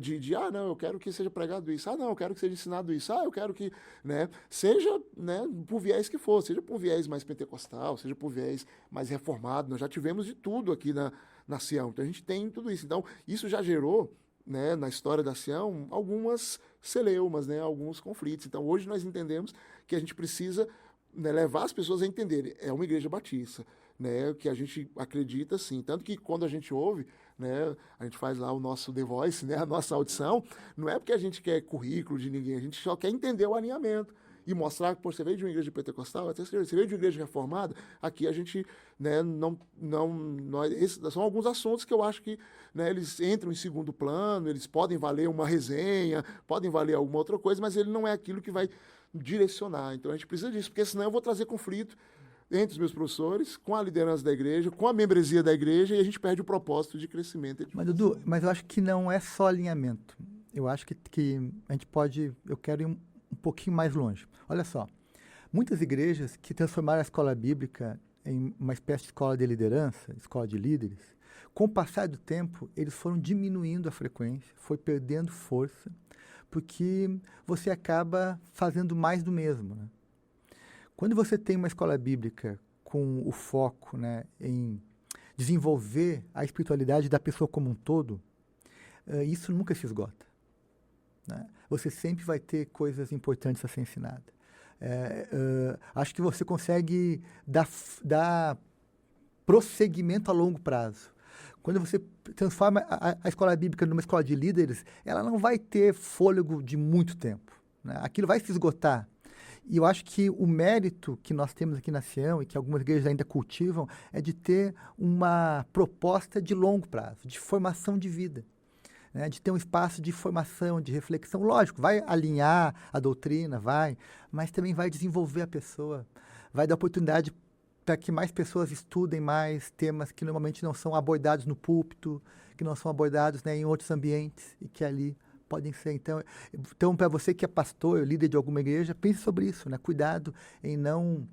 não, eu quero que seja pregado isso, não, eu quero que seja ensinado isso, eu quero que, né, seja, né, por viés que for, seja por viés mais pentecostal, seja por viés mais reformado. Nós já tivemos de tudo aqui na Sião, então a gente tem tudo isso. Então isso já gerou, né, na história da Sião, algumas celeumas, né, alguns conflitos. Então, hoje nós entendemos que a gente precisa, né, levar as pessoas a entenderem. É uma igreja batista, né, que a gente acredita, sim. Tanto que quando a gente ouve, né, a gente faz lá o nosso The Voice, né, a nossa audição, não é porque a gente quer currículo de ninguém, a gente só quer entender o alinhamento e mostrar que você veio de uma igreja pentecostal, até você veio de uma igreja reformada. Aqui a gente, né, esses são alguns assuntos que eu acho que, né, eles entram em segundo plano, eles podem valer uma resenha, podem valer alguma outra coisa, mas ele não é aquilo que vai direcionar. Então a gente precisa disso, porque senão eu vou trazer conflito entre os meus professores, com a liderança da igreja, com a membresia da igreja, e a gente perde o propósito de crescimento. Mas, Dudu, eu acho que não é só alinhamento. Eu acho que a gente pode, eu quero ir um pouquinho mais longe. Olha só, muitas igrejas que transformaram a escola bíblica em uma espécie de escola de liderança, escola de líderes, com o passar do tempo, eles foram diminuindo a frequência, foi perdendo força, porque você acaba fazendo mais do mesmo, né? Quando você tem uma escola bíblica com o foco, né, em desenvolver a espiritualidade da pessoa como um todo, isso nunca se esgota, né? Você sempre vai ter coisas importantes a ser ensinada. Acho que você consegue dar prosseguimento a longo prazo. Quando você transforma a escola bíblica numa escola de líderes, ela não vai ter fôlego de muito tempo, né? Aquilo vai se esgotar. E eu acho que o mérito que nós temos aqui na Sião e que algumas igrejas ainda cultivam é de ter uma proposta de longo prazo, de formação de vida, né? De ter um espaço de formação, de reflexão. Lógico, vai alinhar a doutrina, mas também vai desenvolver a pessoa, vai dar oportunidade para que mais pessoas estudem mais temas que normalmente não são abordados no púlpito, que não são abordados, né, em outros ambientes e que ali podem ser. Então para você que é pastor, líder de alguma igreja, pense sobre isso, né? Cuidado em não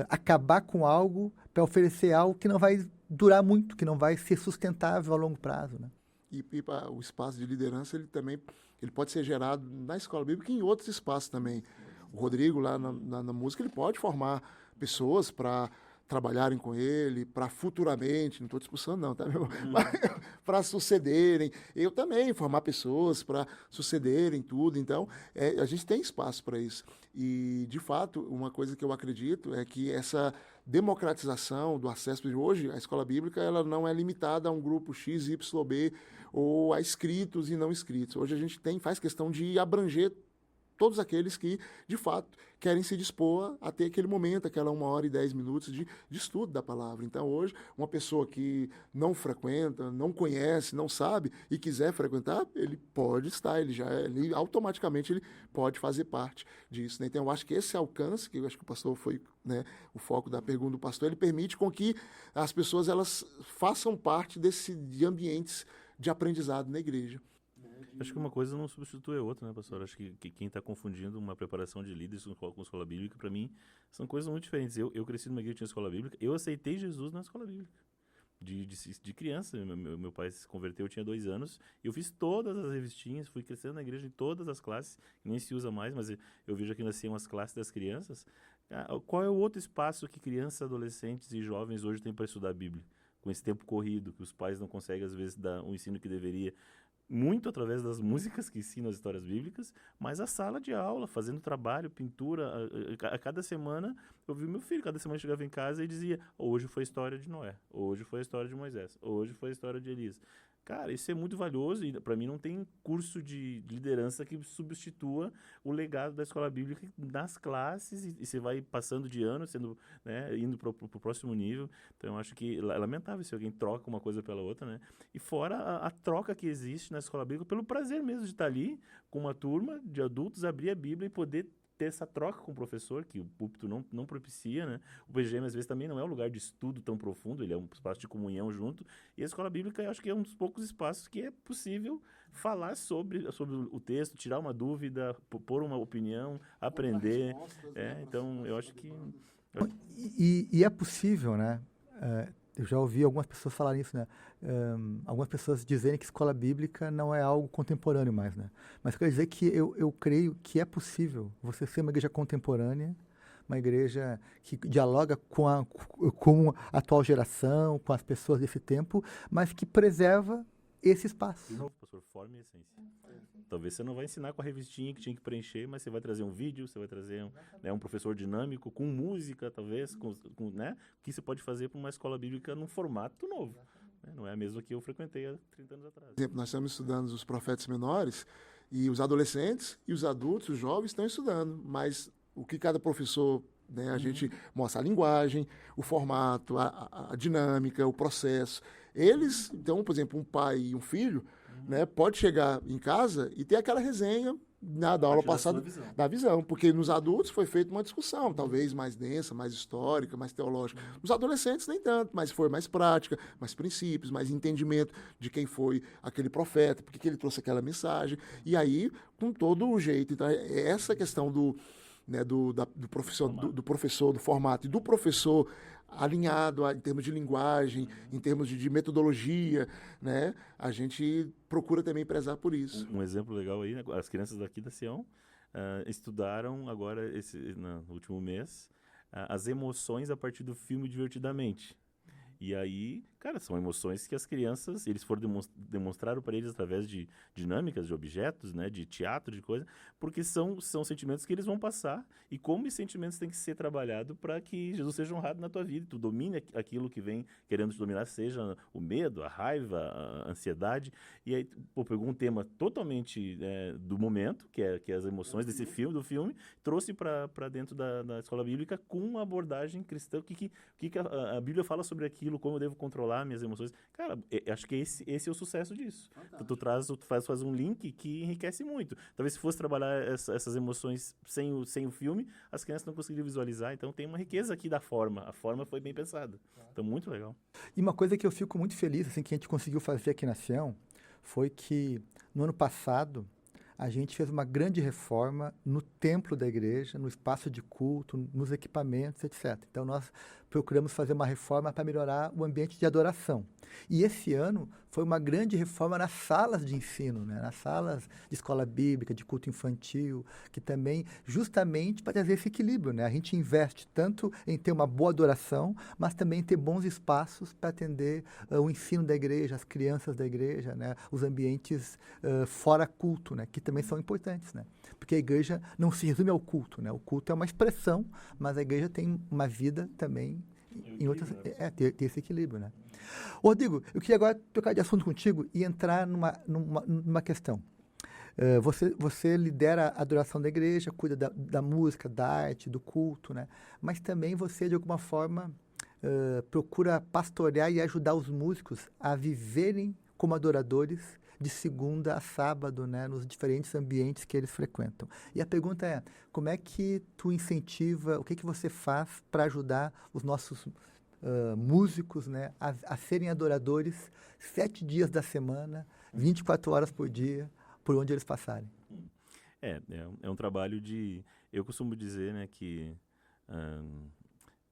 acabar com algo para oferecer algo que não vai durar muito, que não vai ser sustentável a longo prazo, né? E o espaço de liderança, ele pode ser gerado na escola bíblica e em outros espaços também. O Rodrigo, lá na música, ele pode formar pessoas para trabalharem com ele, para futuramente, não estou discussando não, tá, meu? Para sucederem. Eu também, formar pessoas para sucederem tudo. Então, a gente tem espaço para isso. E, de fato, uma coisa que eu acredito é que essa democratização do acesso, hoje a escola bíblica ela não é limitada a um grupo X, Y, B ou a inscritos e não inscritos. Hoje a gente faz questão de abranger todos aqueles que, de fato, querem se dispor a ter aquele momento, aquela 1 hora e 10 minutos de estudo da palavra. Então, hoje, uma pessoa que não frequenta, não conhece, não sabe e quiser frequentar, ele pode estar, ele automaticamente ele pode fazer parte disso, né? Então, eu acho que esse alcance, que eu acho que o pastor foi, né, o foco da pergunta do pastor, ele permite com que as pessoas elas façam parte de ambientes de aprendizado na igreja. Acho que uma coisa não substitui a outra, né, pastor? Acho que quem está confundindo uma preparação de líderes com escola bíblica, para mim, são coisas muito diferentes. Eu cresci numa igreja que tinha escola bíblica, eu aceitei Jesus na escola bíblica. De criança, meu pai se converteu, eu tinha 2 anos, eu fiz todas as revistinhas, fui crescendo na igreja em todas as classes, nem se usa mais, mas eu vejo aqui nasciam as classes das crianças. Qual é o outro espaço que crianças, adolescentes e jovens hoje têm para estudar a Bíblia? Com esse tempo corrido, que os pais não conseguem, às vezes, dar o ensino que deveria. Muito através das músicas que ensinam as histórias bíblicas, mas a sala de aula, fazendo trabalho, pintura. A cada semana, eu vi meu filho, cada semana chegava em casa e dizia: hoje foi a história de Noé, hoje foi a história de Moisés, hoje foi a história de Elias. Cara, isso é muito valioso e para mim não tem curso de liderança que substitua o legado da escola bíblica nas classes e você vai passando de ano, sendo, né, indo para o próximo nível. Então eu acho que é lamentável se alguém troca uma coisa pela outra, né? E fora a troca que existe na escola bíblica pelo prazer mesmo de estar ali com uma turma de adultos, abrir a Bíblia e poder ter essa troca com o professor, que o púlpito não propicia, né? O PGM, às vezes, também não é um lugar de estudo tão profundo, ele é um espaço de comunhão junto. E a escola bíblica, eu acho que é um dos poucos espaços que é possível falar sobre o texto, tirar uma dúvida, pôr uma opinião, aprender. Então, eu acho que... E é possível, né? Eu já ouvi algumas pessoas falarem isso, né? Algumas pessoas dizerem que escola bíblica não é algo contemporâneo mais, né? Mas quer dizer que eu creio que é possível você ser uma igreja contemporânea, uma igreja que dialoga com a atual geração, com as pessoas desse tempo, mas que preserva esse espaço. De novo, pastor, forma e essência. Talvez você não vai ensinar com a revistinha que tinha que preencher, mas você vai trazer um vídeo, você vai trazer um professor dinâmico, com música, talvez, né? O que você pode fazer para uma escola bíblica num formato novo. Né? Não é a mesma que eu frequentei há 30 anos atrás. Por exemplo, nós estamos estudando os profetas menores e os adolescentes e os adultos, os jovens estão estudando, mas o que cada professor, né, a gente mostra a linguagem, o formato, a dinâmica, o processo. Eles, então, por exemplo, um pai e um filho, né, pode chegar em casa e ter aquela resenha da aula passada da visão, porque nos adultos foi feita uma discussão, talvez mais densa, mais histórica, mais teológica. Nos adolescentes nem tanto, mas foi mais prática, mais princípios, mais entendimento de quem foi aquele profeta, porque que ele trouxe aquela mensagem, e aí com todo o jeito. Então, essa questão do professor, do formato, e do professor alinhado em termos de linguagem, em termos de metodologia, né? A gente procura também prezar por isso. Um exemplo legal aí, né? As crianças daqui da Sião estudaram agora, no último mês, as emoções a partir do filme Divertidamente. E aí, cara, são emoções que as crianças, eles foram demonstraram para eles através de dinâmicas, de objetos, né, de teatro, de coisa, porque são sentimentos que eles vão passar e como esses sentimentos têm que ser trabalhados para que Jesus seja honrado na tua vida, tu domine aquilo que vem querendo te dominar, seja o medo, a raiva, a ansiedade. E aí, pô, pegou um tema totalmente do momento, que é as emoções desse filme, trouxe para dentro da escola bíblica com uma abordagem cristã, o que a Bíblia fala sobre aquilo, como eu devo controlar minhas emoções. Cara, acho que esse é o sucesso disso. Tu faz um link que enriquece muito. Talvez se fosse trabalhar essas emoções sem o filme, as crianças não conseguiriam visualizar. Então tem uma riqueza aqui da forma. A forma foi bem pensada. Então, muito legal. E uma coisa que eu fico muito feliz, assim, que a gente conseguiu fazer aqui na Sião, foi que no ano passado a gente fez uma grande reforma no templo da igreja, no espaço de culto, nos equipamentos, etc. Então nós procuramos fazer uma reforma para melhorar o ambiente de adoração. E esse ano foi uma grande reforma nas salas de ensino, né? Nas salas de escola bíblica, de culto infantil, que também, justamente para trazer esse equilíbrio, né? A gente investe tanto em ter uma boa adoração, mas também em ter bons espaços para atender o ensino da igreja, as crianças da igreja, né? Os ambientes fora culto, né? Que também são importantes, né? Porque a igreja não se resume ao culto, né? O culto é uma expressão, mas a igreja tem uma vida também em outras, ter esse equilíbrio, né? Rodrigo, eu queria agora trocar de assunto contigo e entrar numa questão. Você lidera a adoração da igreja, cuida da música, da arte, do culto, né? Mas também você, de alguma forma, procura pastorear e ajudar os músicos a viverem como adoradores de segunda a sábado, né, nos diferentes ambientes que eles frequentam. E a pergunta é, como é que tu incentiva, o que você faz para ajudar os nossos músicos, né, a serem adoradores 7 dias da semana, 24 horas por dia, por onde eles passarem? É um trabalho de... Eu costumo dizer, né, que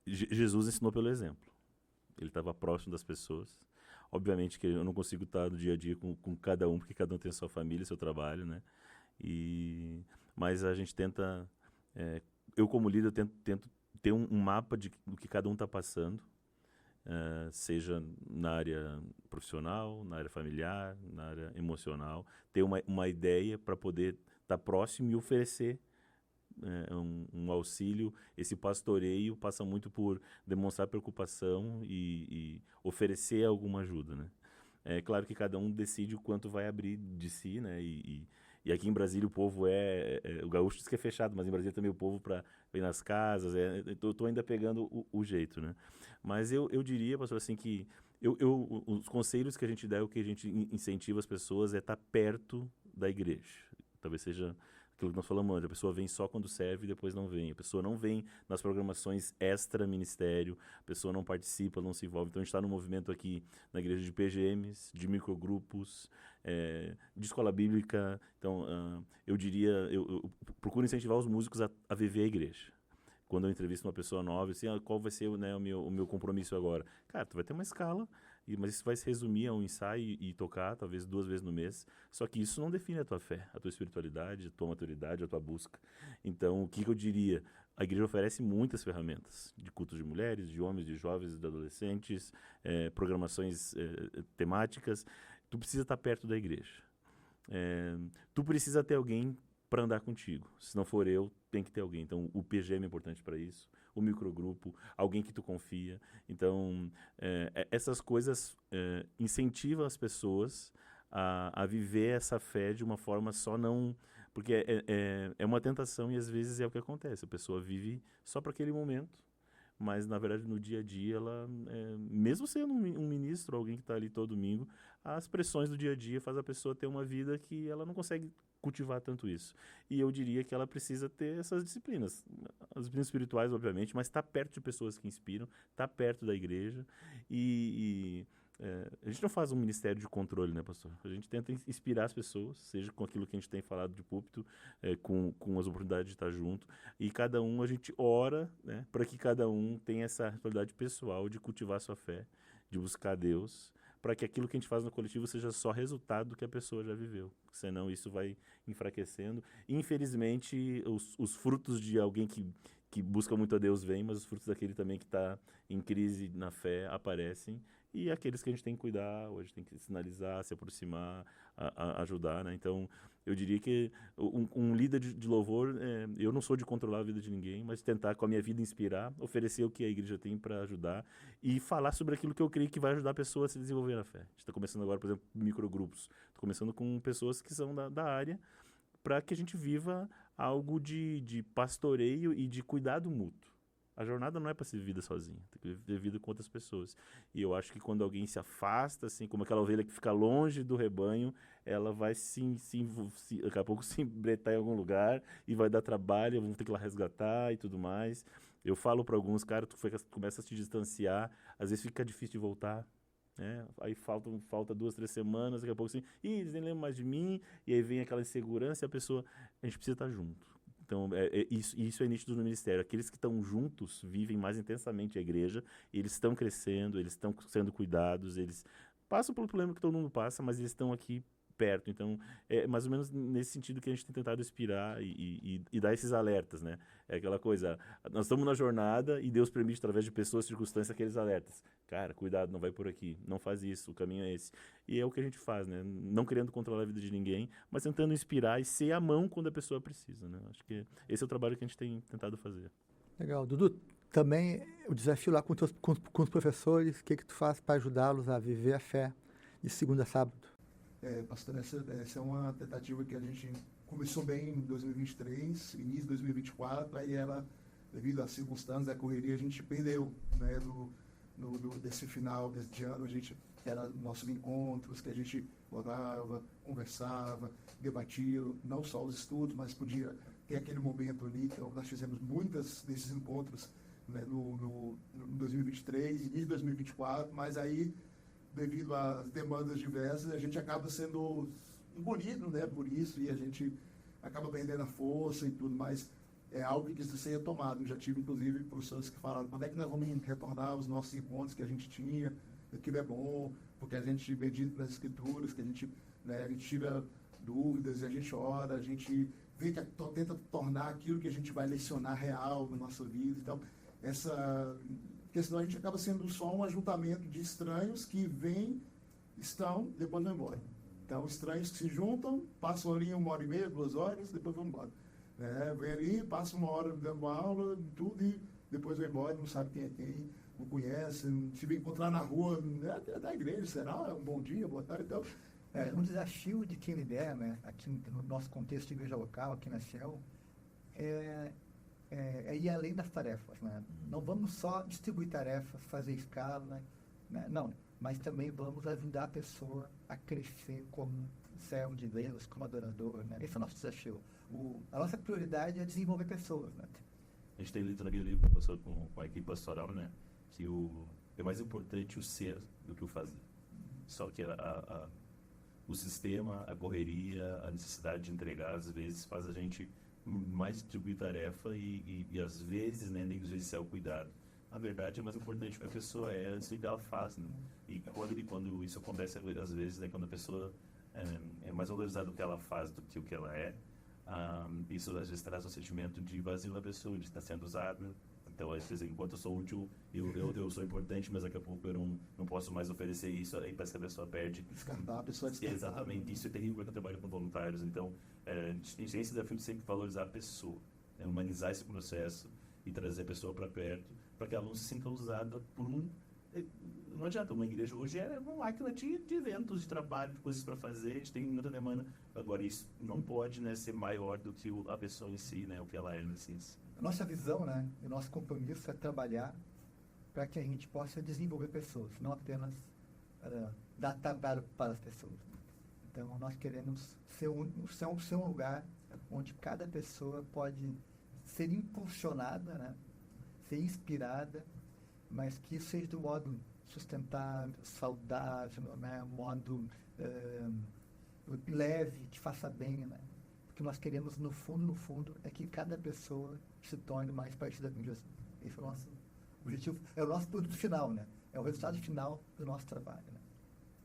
Jesus ensinou pelo exemplo. Ele estava próximo das pessoas. Obviamente que eu não consigo estar no dia a dia com cada um, porque cada um tem a sua família, seu trabalho, né? Mas a gente tenta... eu, como líder, tento ter um mapa do que cada um está passando, seja na área profissional, na área familiar, na área emocional, ter uma ideia para poder estar próximo e oferecer um auxílio. Esse pastoreio passa muito por demonstrar preocupação e oferecer alguma ajuda, né? É claro que cada um decide o quanto vai abrir de si, né? E aqui em Brasília o povo o gaúcho diz que é fechado, mas em Brasília também o povo para ir nas casas, eu tô ainda pegando o jeito, né? Mas eu diria, pastor, assim, que os conselhos que a gente dá, o que a gente incentiva as pessoas é estar perto da igreja. Talvez seja aquilo que nós falamos antes, a pessoa vem só quando serve e depois não vem. A pessoa não vem nas programações extra-ministério, a pessoa não participa, não se envolve. Então a gente está no movimento aqui na igreja de PGMs, de microgrupos, de escola bíblica. Então eu diria, eu procuro incentivar os músicos a viver a igreja. Quando eu entrevisto uma pessoa nova, assim, qual vai ser, né, o meu compromisso agora? Cara, tu vai ter uma escala, mas isso vai se resumir a um ensaio e tocar, talvez 2 vezes no mês. Só que isso não define a tua fé, a tua espiritualidade, a tua maturidade, a tua busca. Então, o que eu diria? A igreja oferece muitas ferramentas de cultos de mulheres, de homens, de jovens, de adolescentes, programações temáticas. Tu precisa estar perto da igreja. Tu precisa ter alguém para andar contigo. Se não for eu, tem que ter alguém. Então, o PGM é importante para isso, o microgrupo, alguém que tu confia. Então, essas coisas incentivam as pessoas a viver essa fé de uma forma só não... Porque é uma tentação e às vezes é o que acontece. A pessoa vive só para aquele momento, mas na verdade no dia a dia ela, mesmo sendo um ministro, alguém que está ali todo domingo, as pressões do dia a dia faz a pessoa ter uma vida que ela não consegue cultivar tanto isso. E eu diria que ela precisa ter essas disciplinas. As disciplinas espirituais, obviamente, mas estar perto de pessoas que inspiram, estar perto da igreja. A gente não faz um ministério de controle, né, pastor? A gente tenta inspirar as pessoas, seja com aquilo que a gente tem falado de púlpito, com as oportunidades de estar junto. E cada um, a gente ora, né, para que cada um tenha essa responsabilidade pessoal de cultivar a sua fé, de buscar Deus, para que aquilo que a gente faz no coletivo seja só resultado do que a pessoa já viveu. Senão isso vai enfraquecendo. Infelizmente, os frutos de alguém que busca muito a Deus vêm, mas os frutos daquele também que está em crise na fé aparecem. E aqueles que a gente tem que cuidar, hoje tem que sinalizar, se aproximar, ajudar, né? Então, eu diria que um líder de louvor, eu não sou de controlar a vida de ninguém, mas tentar com a minha vida inspirar, oferecer o que a igreja tem para ajudar e falar sobre aquilo que eu creio que vai ajudar a pessoa a se desenvolver na fé. A gente está começando agora, por exemplo, microgrupos. Estou começando com pessoas que são da área, para que a gente viva algo de pastoreio e de cuidado mútuo. A jornada não é para ser vivida sozinha, tem que viver vida com outras pessoas. E eu acho que quando alguém se afasta, assim, como aquela ovelha que fica longe do rebanho, ela vai daqui a pouco se embretar em algum lugar e vai dar trabalho, vamos ter que ir lá resgatar e tudo mais. Eu falo para alguns, cara, começa a se distanciar, às vezes fica difícil de voltar. Né? Aí falta 2, 3 semanas, daqui a pouco assim, eles nem lembram mais de mim, e aí vem aquela insegurança e a gente precisa estar junto. Então, isso é nítido no ministério. Aqueles que estão juntos vivem mais intensamente a igreja, eles estão crescendo, eles estão sendo cuidados, eles passam pelo problema que todo mundo passa, mas eles estão aqui perto. Então, é mais ou menos nesse sentido que a gente tem tentado inspirar e dar esses alertas, né? É aquela coisa, nós estamos na jornada e Deus permite, através de pessoas, circunstâncias, aqueles alertas. Cara, cuidado, não vai por aqui, não faz isso, o caminho é esse. E é o que a gente faz, né? Não querendo controlar a vida de ninguém, mas tentando inspirar e ser a mão quando a pessoa precisa, né? Acho que esse é o trabalho que a gente tem tentado fazer. Legal. Dudu, também o desafio lá com os professores, o que tu faz para ajudá-los a viver a fé de segunda a sábado? Pastor, essa é uma tentativa que a gente começou bem em 2023, início de 2024, aí ela, devido às circunstâncias, à correria, a gente perdeu, né, desse final desse ano. A gente era nossos encontros, que a gente orava, conversava, debatia, não só os estudos, mas podia ter aquele momento ali. Então, nós fizemos muitos desses encontros, né, no 2023, início de 2024, mas aí, devido às demandas diversas, a gente acaba sendo engolido, né, por isso, e a gente acaba perdendo a força e tudo mais. É algo que precisa ser retomado. Eu já tive, inclusive, professores que falaram: quando é que nós vamos retornar os nossos encontros que a gente tinha? Aquilo é bom, porque a gente medita nas escrituras, que a gente tira dúvidas, a gente ora, a gente vê que tenta tornar aquilo que a gente vai lecionar real na nossa vida. Então, porque senão a gente acaba sendo só um ajuntamento de estranhos que vêm, estão, depois vão embora. Então, estranhos que se juntam, passam ali 1h30, 2 horas, depois vão embora. Vem ali, passa 1 hora dando aula, tudo, e depois vai embora, não sabe quem é quem, não conhece, se vem encontrar na rua, da igreja, será? Um bom dia, boa tarde, então. Um desafio de quem lidera, né, aqui no nosso contexto de igreja local, aqui na Shell, é ir além das tarefas, né? Não vamos só distribuir tarefas, fazer escala, né? Não, mas também vamos ajudar a pessoa a crescer como servo de Deus, como adorador, né? Esse é o nosso desafio. A nossa prioridade é desenvolver pessoas, né? A gente tem lido naquele livro, professor, com a equipe pastoral, né? Que é mais importante o ser do que o fazer. Só que o sistema, a correria, a necessidade de entregar, às vezes, faz a gente mais distribuir tarefa e às vezes, né, nem às vezes é o cuidado. Na verdade, é mais importante o que a pessoa é antes do que ela faz, né? E quando isso acontece, às vezes, né, quando a pessoa é mais valorizada do que ela faz do que o que ela é, isso às vezes traz um sentimento de vazio na pessoa, de estar sendo usada. Então, às vezes, enquanto eu sou útil, eu sou importante, mas daqui a pouco eu não posso mais oferecer isso, aí parece que a pessoa perde. Descartar, a pessoa descartar. Exatamente, isso é terrível quando eu trabalho com voluntários. Então, a gente tem esse desafio de sempre valorizar a pessoa, né? Humanizar esse processo e trazer a pessoa para perto, para que ela não se sinta usada por Não adianta, uma igreja hoje é uma máquina de eventos, de trabalho, de coisas para fazer, a gente tem muita demanda. Agora, isso não pode, né, ser maior do que a pessoa em si, né, o que ela é na essência. A nossa visão, né, e o nosso compromisso é trabalhar para que a gente possa desenvolver pessoas, não apenas dar trabalho para as pessoas. Então, nós queremos ser um lugar onde cada pessoa pode ser impulsionada, né, ser inspirada, mas que isso seja do modo sustentável, saudável, né, modo leve, que faça bem, né? Porque nós queremos, no fundo, é que cada pessoa se torne mais parecida com Jesus. Esse é o nosso objetivo, é o nosso produto final, né? É o resultado final do nosso trabalho, né?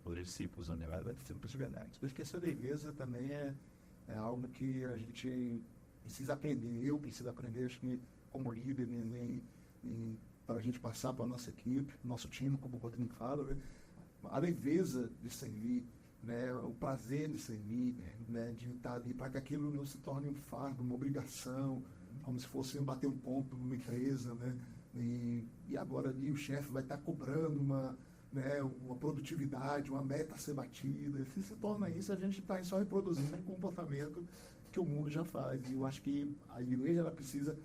Os discípulos, né? Discípulos de verdade. A questão da igreja também é algo que a gente precisa aprender. Eu preciso aprender, acho que como líder, para a gente passar para a nossa equipe, nosso time, como o Rodrigo fala, né? A leveza de servir, né? O prazer de servir, né? De estar ali, para que aquilo não se torne um fardo, uma obrigação, como se fosse bater um ponto numa empresa, né? E agora ali o chefe vai estar cobrando né, uma produtividade, uma meta a ser batida. Se torna isso, a gente está só reproduzindo um comportamento que o mundo já faz. E eu acho que a igreja ela precisa,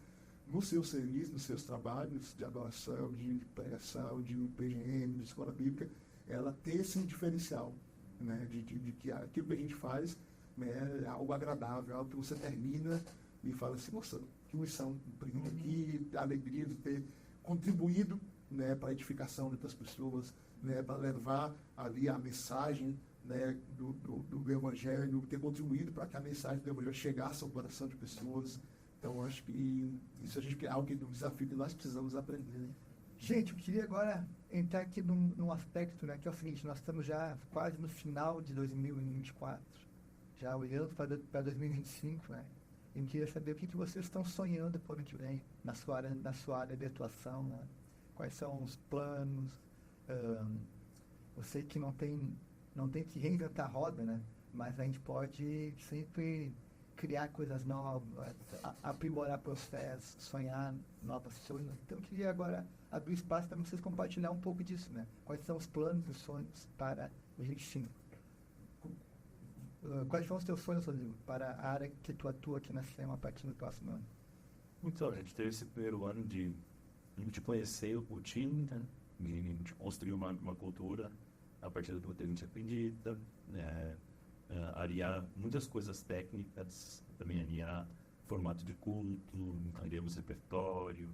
no seu serviço, nos seus trabalhos de adoração, de pregação, de PGM, de escola bíblica, ela ter esse diferencial, né, de que aquilo que a gente faz, né, é algo agradável, algo que você termina e fala assim, nossa, que missão cumprida aqui, a alegria de ter contribuído, né, para a edificação de outras pessoas, né, para levar ali a mensagem, né, do Evangelho, ter contribuído para que a mensagem do Evangelho chegasse ao coração de pessoas. Então, eu acho que isso é algo que é um desafio que nós precisamos aprender. Né? Gente, eu queria agora entrar aqui num aspecto, né, que é o seguinte, nós estamos já quase no final de 2024, já olhando para 2025, né? Eu queria saber o que vocês estão sonhando para o ano que vem, na sua área de atuação, né? Quais são os planos. Eu sei que não tem que reinventar a roda, né? Mas a gente pode sempre criar coisas novas, aprimorar processos, sonhar novas coisas. Então eu queria agora abrir espaço para vocês compartilhar um pouco disso, né? Quais são os planos e sonhos para o 2025? Quais são os teus sonhos, Rodrigo, para a área que tu atua aqui na SEMA a partir do próximo ano? Então, a gente teve esse primeiro ano de conhecer o time, né? De construir uma cultura a partir do que a gente acredita, né? Alinhar muitas coisas técnicas, também alinhar formato de culto, entendemos repertório.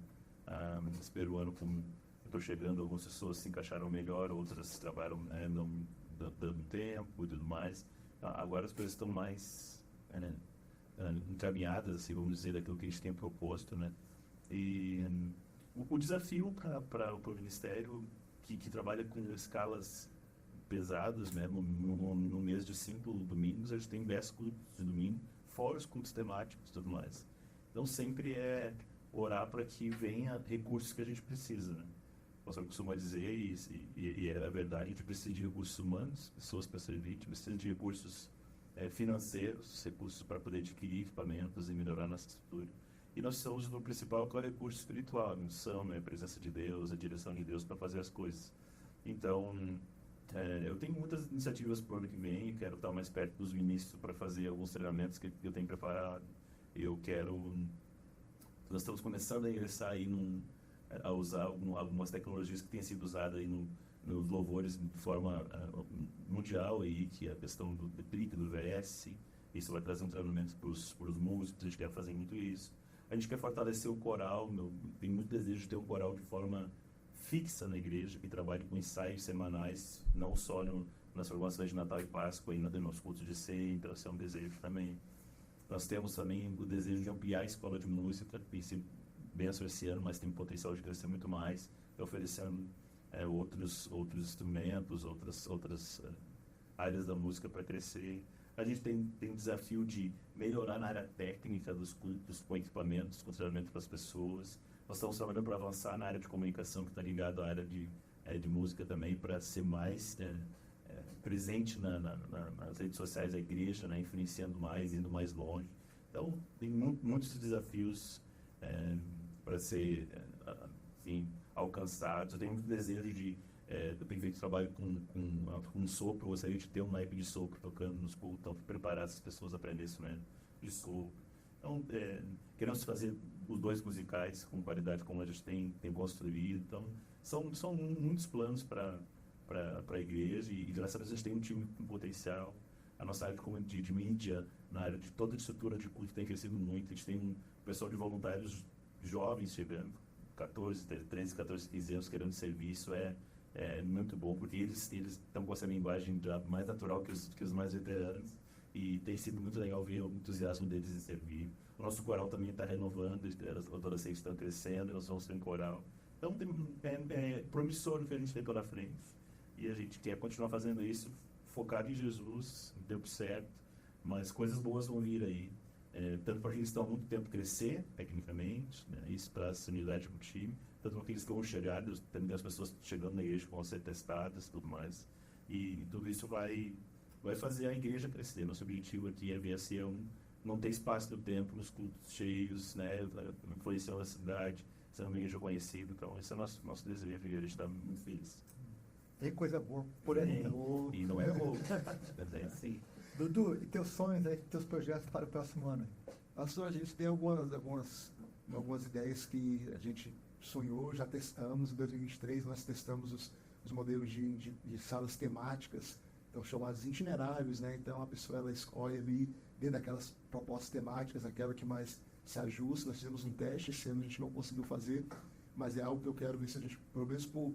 Nesse primeiro ano, como eu estou chegando, algumas pessoas se encaixaram melhor, outras trabalham não dando tempo e tudo mais. Agora as coisas estão mais encaminhadas, assim, vamos dizer, daquilo que a gente tem proposto, né? E o desafio para o Ministério, que trabalha com escalas pesadas, né? No mês de 5 domingos, a gente tem 10 cultos de domingo, fora os cultos temáticos e tudo mais. Então, sempre é orar para que venha recursos que a gente precisa, né? O pastor costuma dizer, e é a verdade, a gente precisa de recursos humanos, pessoas para servir, a gente precisa de recursos financeiros, recursos para poder adquirir equipamentos e melhorar nossa estrutura. E nós somos no principal, que é o recurso espiritual, a missão, né? A presença de Deus, a direção de Deus para fazer as coisas. Então, eu tenho muitas iniciativas para o ano que vem, quero estar mais perto dos ministros para fazer alguns treinamentos que eu tenho preparado. Nós estamos começando a ingressar aí a usar algumas tecnologias que têm sido usadas aí nos louvores de forma mundial, aí, que é a questão do DPIC, do VS. Isso vai trazer um treinamento para os músicos, a gente quer fazer muito isso. A gente quer fortalecer o coral, tem muito desejo de ter um coral de forma fixa na igreja, que trabalhe com ensaios semanais, não só nas formações de Natal e Páscoa, e nos cultos de ceia, então esse é um desejo também. Nós temos também o desejo de ampliar a escola de música, tem sido bênção esse ano, mas tem potencial de crescer muito mais, oferecendo outros instrumentos, outras áreas da música para crescer. A gente tem um desafio de melhorar na área técnica dos cultos, com equipamentos, com treinamento para as pessoas. Nós estamos trabalhando para avançar na área de comunicação, que está ligado à área de música também, para ser mais presente nas redes sociais da igreja, né, influenciando mais, indo mais longe. Então, tem muitos desafios para ser alcançados. Eu tenho muito desejo eu tenho feito trabalho com sopro, eu gostaria de ter um naipe de sopro tocando nos cultos, então, preparar essas pessoas a aprender isso, né, de sopro. Então, queremos fazer os dois musicais com qualidade como a gente tem construído. Então, são muitos planos para a igreja e graças a Deus a gente tem um time com potencial. A nossa área de mídia, na área de toda a estrutura de culto tem crescido muito. A gente tem um pessoal de voluntários jovens chegando, 13, 14, 15 anos querendo serviço. É muito bom, porque eles estão com essa linguagem já mais natural que os mais veteranos. E tem sido muito legal ver o entusiasmo deles em servir. O nosso coral também está renovando, as adolescentes estão crescendo, nós vamos ter um coral. Então, é promissor o que a gente tem pela frente. E a gente quer continuar fazendo isso, focado em Jesus, no tempo certo. Mas coisas boas vão vir aí. tanto para aqueles que estão há muito tempo crescer, tecnicamente, né, isso traz unidade para o time, tanto para aqueles que vão chegar, também as pessoas chegando na igreja que vão ser testadas e tudo mais. E tudo isso vai fazer a igreja crescer. Nosso objetivo aqui é ver se não ter espaço no tempo, nos cultos cheios, né, influenciando a cidade, sendo uma igreja conhecida. Então, esse é o nosso desejo, a gente está muito feliz. Tem coisa boa por aí. E não é roubo. É assim. Dudu, e teus sonhos aí, teus projetos para o próximo ano? Pastor, a gente tem algumas ideias que a gente sonhou, já testamos. Em 2023 nós testamos os modelos de salas temáticas, então chamados itinerários, né? Então a pessoa ela escolhe ali dentro daquelas propostas temáticas, aquela que mais se ajusta. Nós fizemos um teste, esse ano a gente não conseguiu fazer, mas é algo que eu quero ver se a gente, pelo menos por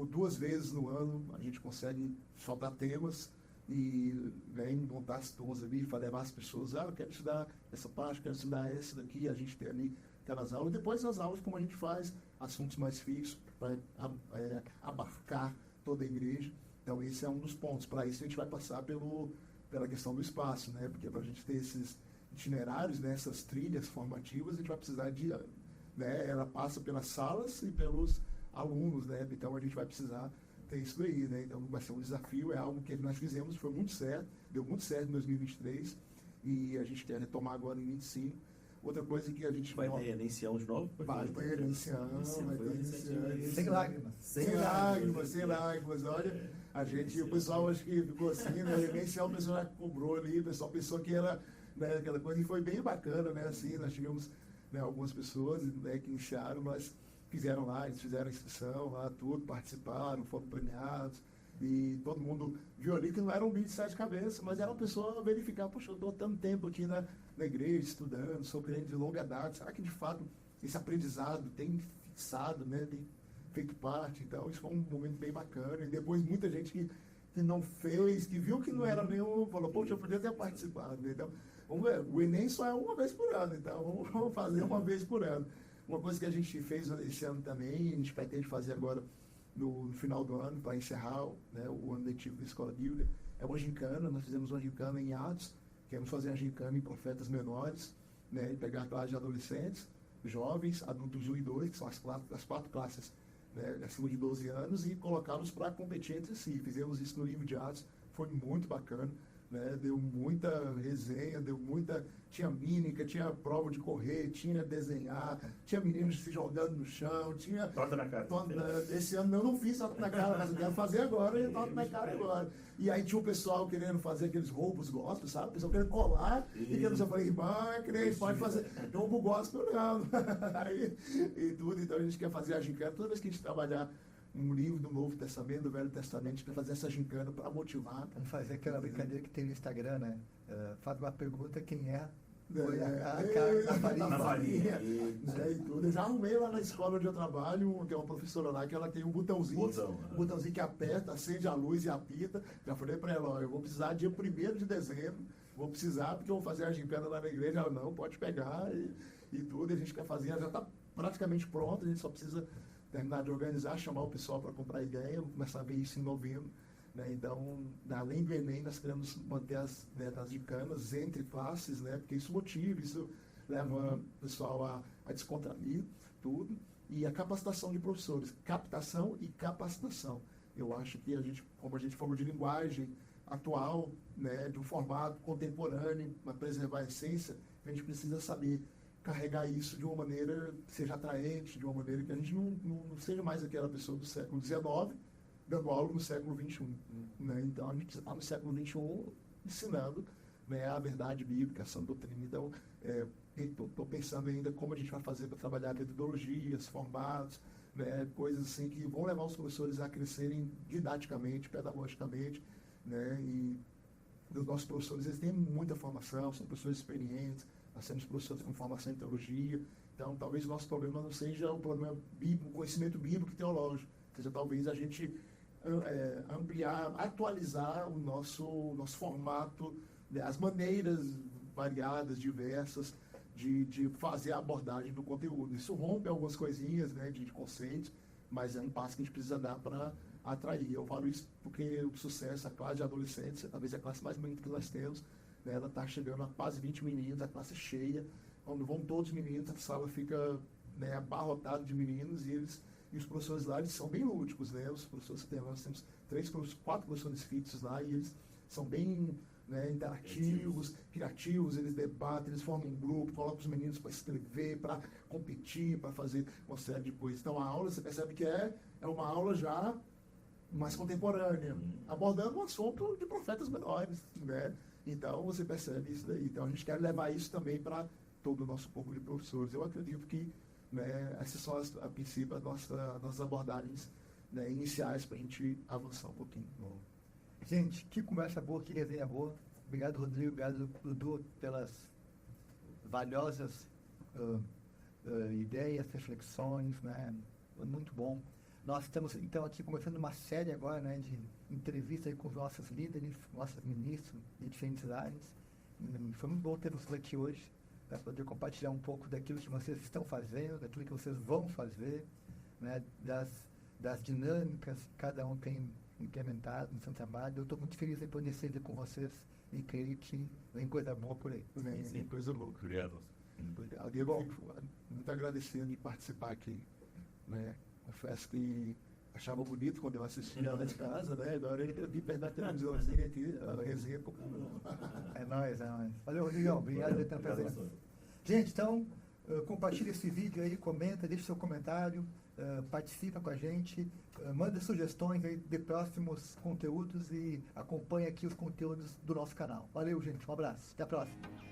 2 vezes no ano, a gente consegue soltar temas e montar as turmas ali, para levar as pessoas, eu quero estudar essa parte, quero estudar essa daqui, a gente tem ali aquelas aulas, depois as aulas como a gente faz, assuntos mais fixos, para abarcar toda a igreja. Então esse é um dos pontos. Para isso a gente vai passar pela questão do espaço, né? Porque para a gente ter esses itinerários, né, essas trilhas formativas, a gente vai precisar de, né, ela passa pelas salas e pelos alunos, né? Então a gente vai precisar ter isso aí, né? Então vai ser um desafio, é algo que nós fizemos, foi muito certo, deu muito certo em 2023 e a gente quer retomar agora em 2025. Outra coisa que a gente vai ter Enencião de novo? Vai ter Enencião. Sem lágrimas. Sem lágrimas. Olha, a gente, o pessoal acho que ficou assim, né? Enencião o pessoal já cobrou ali, o pessoal pensou que era, né, aquela coisa, e foi bem bacana, né? Assim, nós tivemos, né, algumas pessoas, né, que iniciaram, mas fizeram lá, eles fizeram a inscrição lá, tudo, participaram, foram premiados, e todo mundo viu ali que não era um bicho de 7 cabeças, mas era uma pessoa verificar, poxa, eu estou tanto tempo aqui na igreja, estudando, sobre ele de longa data, será que de fato esse aprendizado tem fixado, né, tem feito parte? Então isso foi um momento bem bacana, e depois muita gente que não fez, que viu que não era nenhum, falou, poxa, eu podia ter participado, né? Então, vamos ver, o Enem só é uma vez por ano, então vamos fazer uma vez por ano. Uma coisa que a gente fez esse ano também, a gente pretende fazer agora no final do ano, para encerrar, né, o ano letivo da Escola Bíblica, é uma gincana. Nós fizemos uma gincana em Atos, queremos fazer a gincana em profetas menores, né, e pegar a classe de adolescentes, jovens, adultos 1 e 2, que são as 4 classes, né, acima de 12 anos, e colocá-los para competir entre si. Fizemos isso no livro de Atos, foi muito bacana. Né, deu muita resenha, tinha mímica, tinha prova de correr, tinha desenhar, tinha meninos se jogando no chão, tinha... Torta na cara. Esse ano eu não fiz torta na cara, mas eu quero fazer agora, e torta na cara agora. E aí tinha o pessoal querendo fazer aqueles roubos gospel, sabe? O pessoal querendo colar, e eu falei, irmão, é crente, pode fazer roubo gospel não. Aí, e tudo, então a gente quer fazer a gincana, toda vez que a gente trabalhar um livro do Novo Testamento, do Velho Testamento, para fazer essa gincana, para motivar. Vamos fazer aquela brincadeira que tem no Instagram, né? Faz uma pergunta, quem é? Foi a farinha. E tudo. Eu já arrumei lá na escola onde eu trabalho, tem uma professora lá que ela tem um botãozinho que aperta, acende a luz e apita. Já falei para ela, ó, eu vou precisar dia 1º de dezembro, vou precisar porque eu vou fazer a gincana lá na igreja. Ela, não, pode pegar e tudo. E a gente quer fazer, já está praticamente pronto, a gente só precisa terminar de organizar, chamar o pessoal para comprar ideia, vamos começar a ver isso em novembro. Né? Então, além do Enem, nós queremos manter as gincanas entre classes, né? Porque isso motiva, isso leva o pessoal a descontrair tudo. E a capacitação de professores, captação e capacitação. Eu acho que a gente, como a gente falou de linguagem atual, né, de um formato contemporâneo, para preservar a essência, a gente precisa saber carregar isso de uma maneira que seja atraente, de uma maneira que a gente não seja mais aquela pessoa do século XIX dando aula no século XXI. Né? Então, a gente está no século XXI ensinando, né, a verdade bíblica, a sã doutrina. Então, estou pensando ainda como a gente vai fazer para trabalhar metodologias, formatos, né, coisas assim que vão levar os professores a crescerem didaticamente, pedagogicamente. Né? E os nossos professores, eles têm muita formação, são professores experientes, nós temos professores com formação em teologia. Então, talvez o nosso problema não seja o problema bíblico, conhecimento bíblico e teológico, seja talvez a gente ampliar, atualizar o nosso formato, né, as maneiras variadas, diversas, de fazer a abordagem do conteúdo. Isso rompe algumas coisinhas, né, de conceitos, mas é um passo que a gente precisa dar para atrair. Eu falo isso porque o sucesso, a classe de adolescentes, talvez é a classe mais bonita que nós temos, né? Ela está chegando a quase 20 meninos, a classe cheia. Quando vão todos os meninos, a sala fica, né, abarrotada de meninos e os professores lá, eles são bem lúdicos, né? Os professores que nós temos 4 professores fixos lá e eles são bem, né, interativos, criativos, eles debatem, eles formam um grupo, colocam os meninos para escrever, para competir, para fazer uma série de coisas. Então a aula, você percebe que é uma aula já mais contemporânea, abordando um assunto de profetas menores, né? Então você percebe isso daí. Então a gente quer levar isso também para todo o nosso corpo de professores. Eu acredito que, né, essas são, a princípio, as nossas abordagens, né, iniciais para a gente avançar um pouquinho. Gente, que conversa boa, que resenha boa. Obrigado, Rodrigo, obrigado, Dudu, pelas valiosas ideias, reflexões, né? Muito bom. Nós estamos, então, aqui começando uma série agora, né, de entrevistas aí com os nossos líderes, nossos ministros de diferentes áreas. E foi muito bom ter vocês aqui hoje, para poder compartilhar um pouco daquilo que vocês estão fazendo, daquilo que vocês vão fazer, né, das dinâmicas que cada um tem implementado no seu trabalho. Eu estou muito feliz em poder ser com vocês e creio que vem coisa boa por aí. Vem coisa boa. Obrigado. Diego, muito agradecendo em participar aqui, né? Confesso que achava bonito quando eu assistia lá de casa, né? Agora eu vi perto da televisãozinha aqui, a resenha por É nóis. Valeu, Rodrigão. Obrigado por ter presença. Gente, então, compartilha esse vídeo aí, comenta, deixa seu comentário, participa com a gente, manda sugestões aí de próximos conteúdos e acompanha aqui os conteúdos do nosso canal. Valeu, gente. Um abraço. Até a próxima.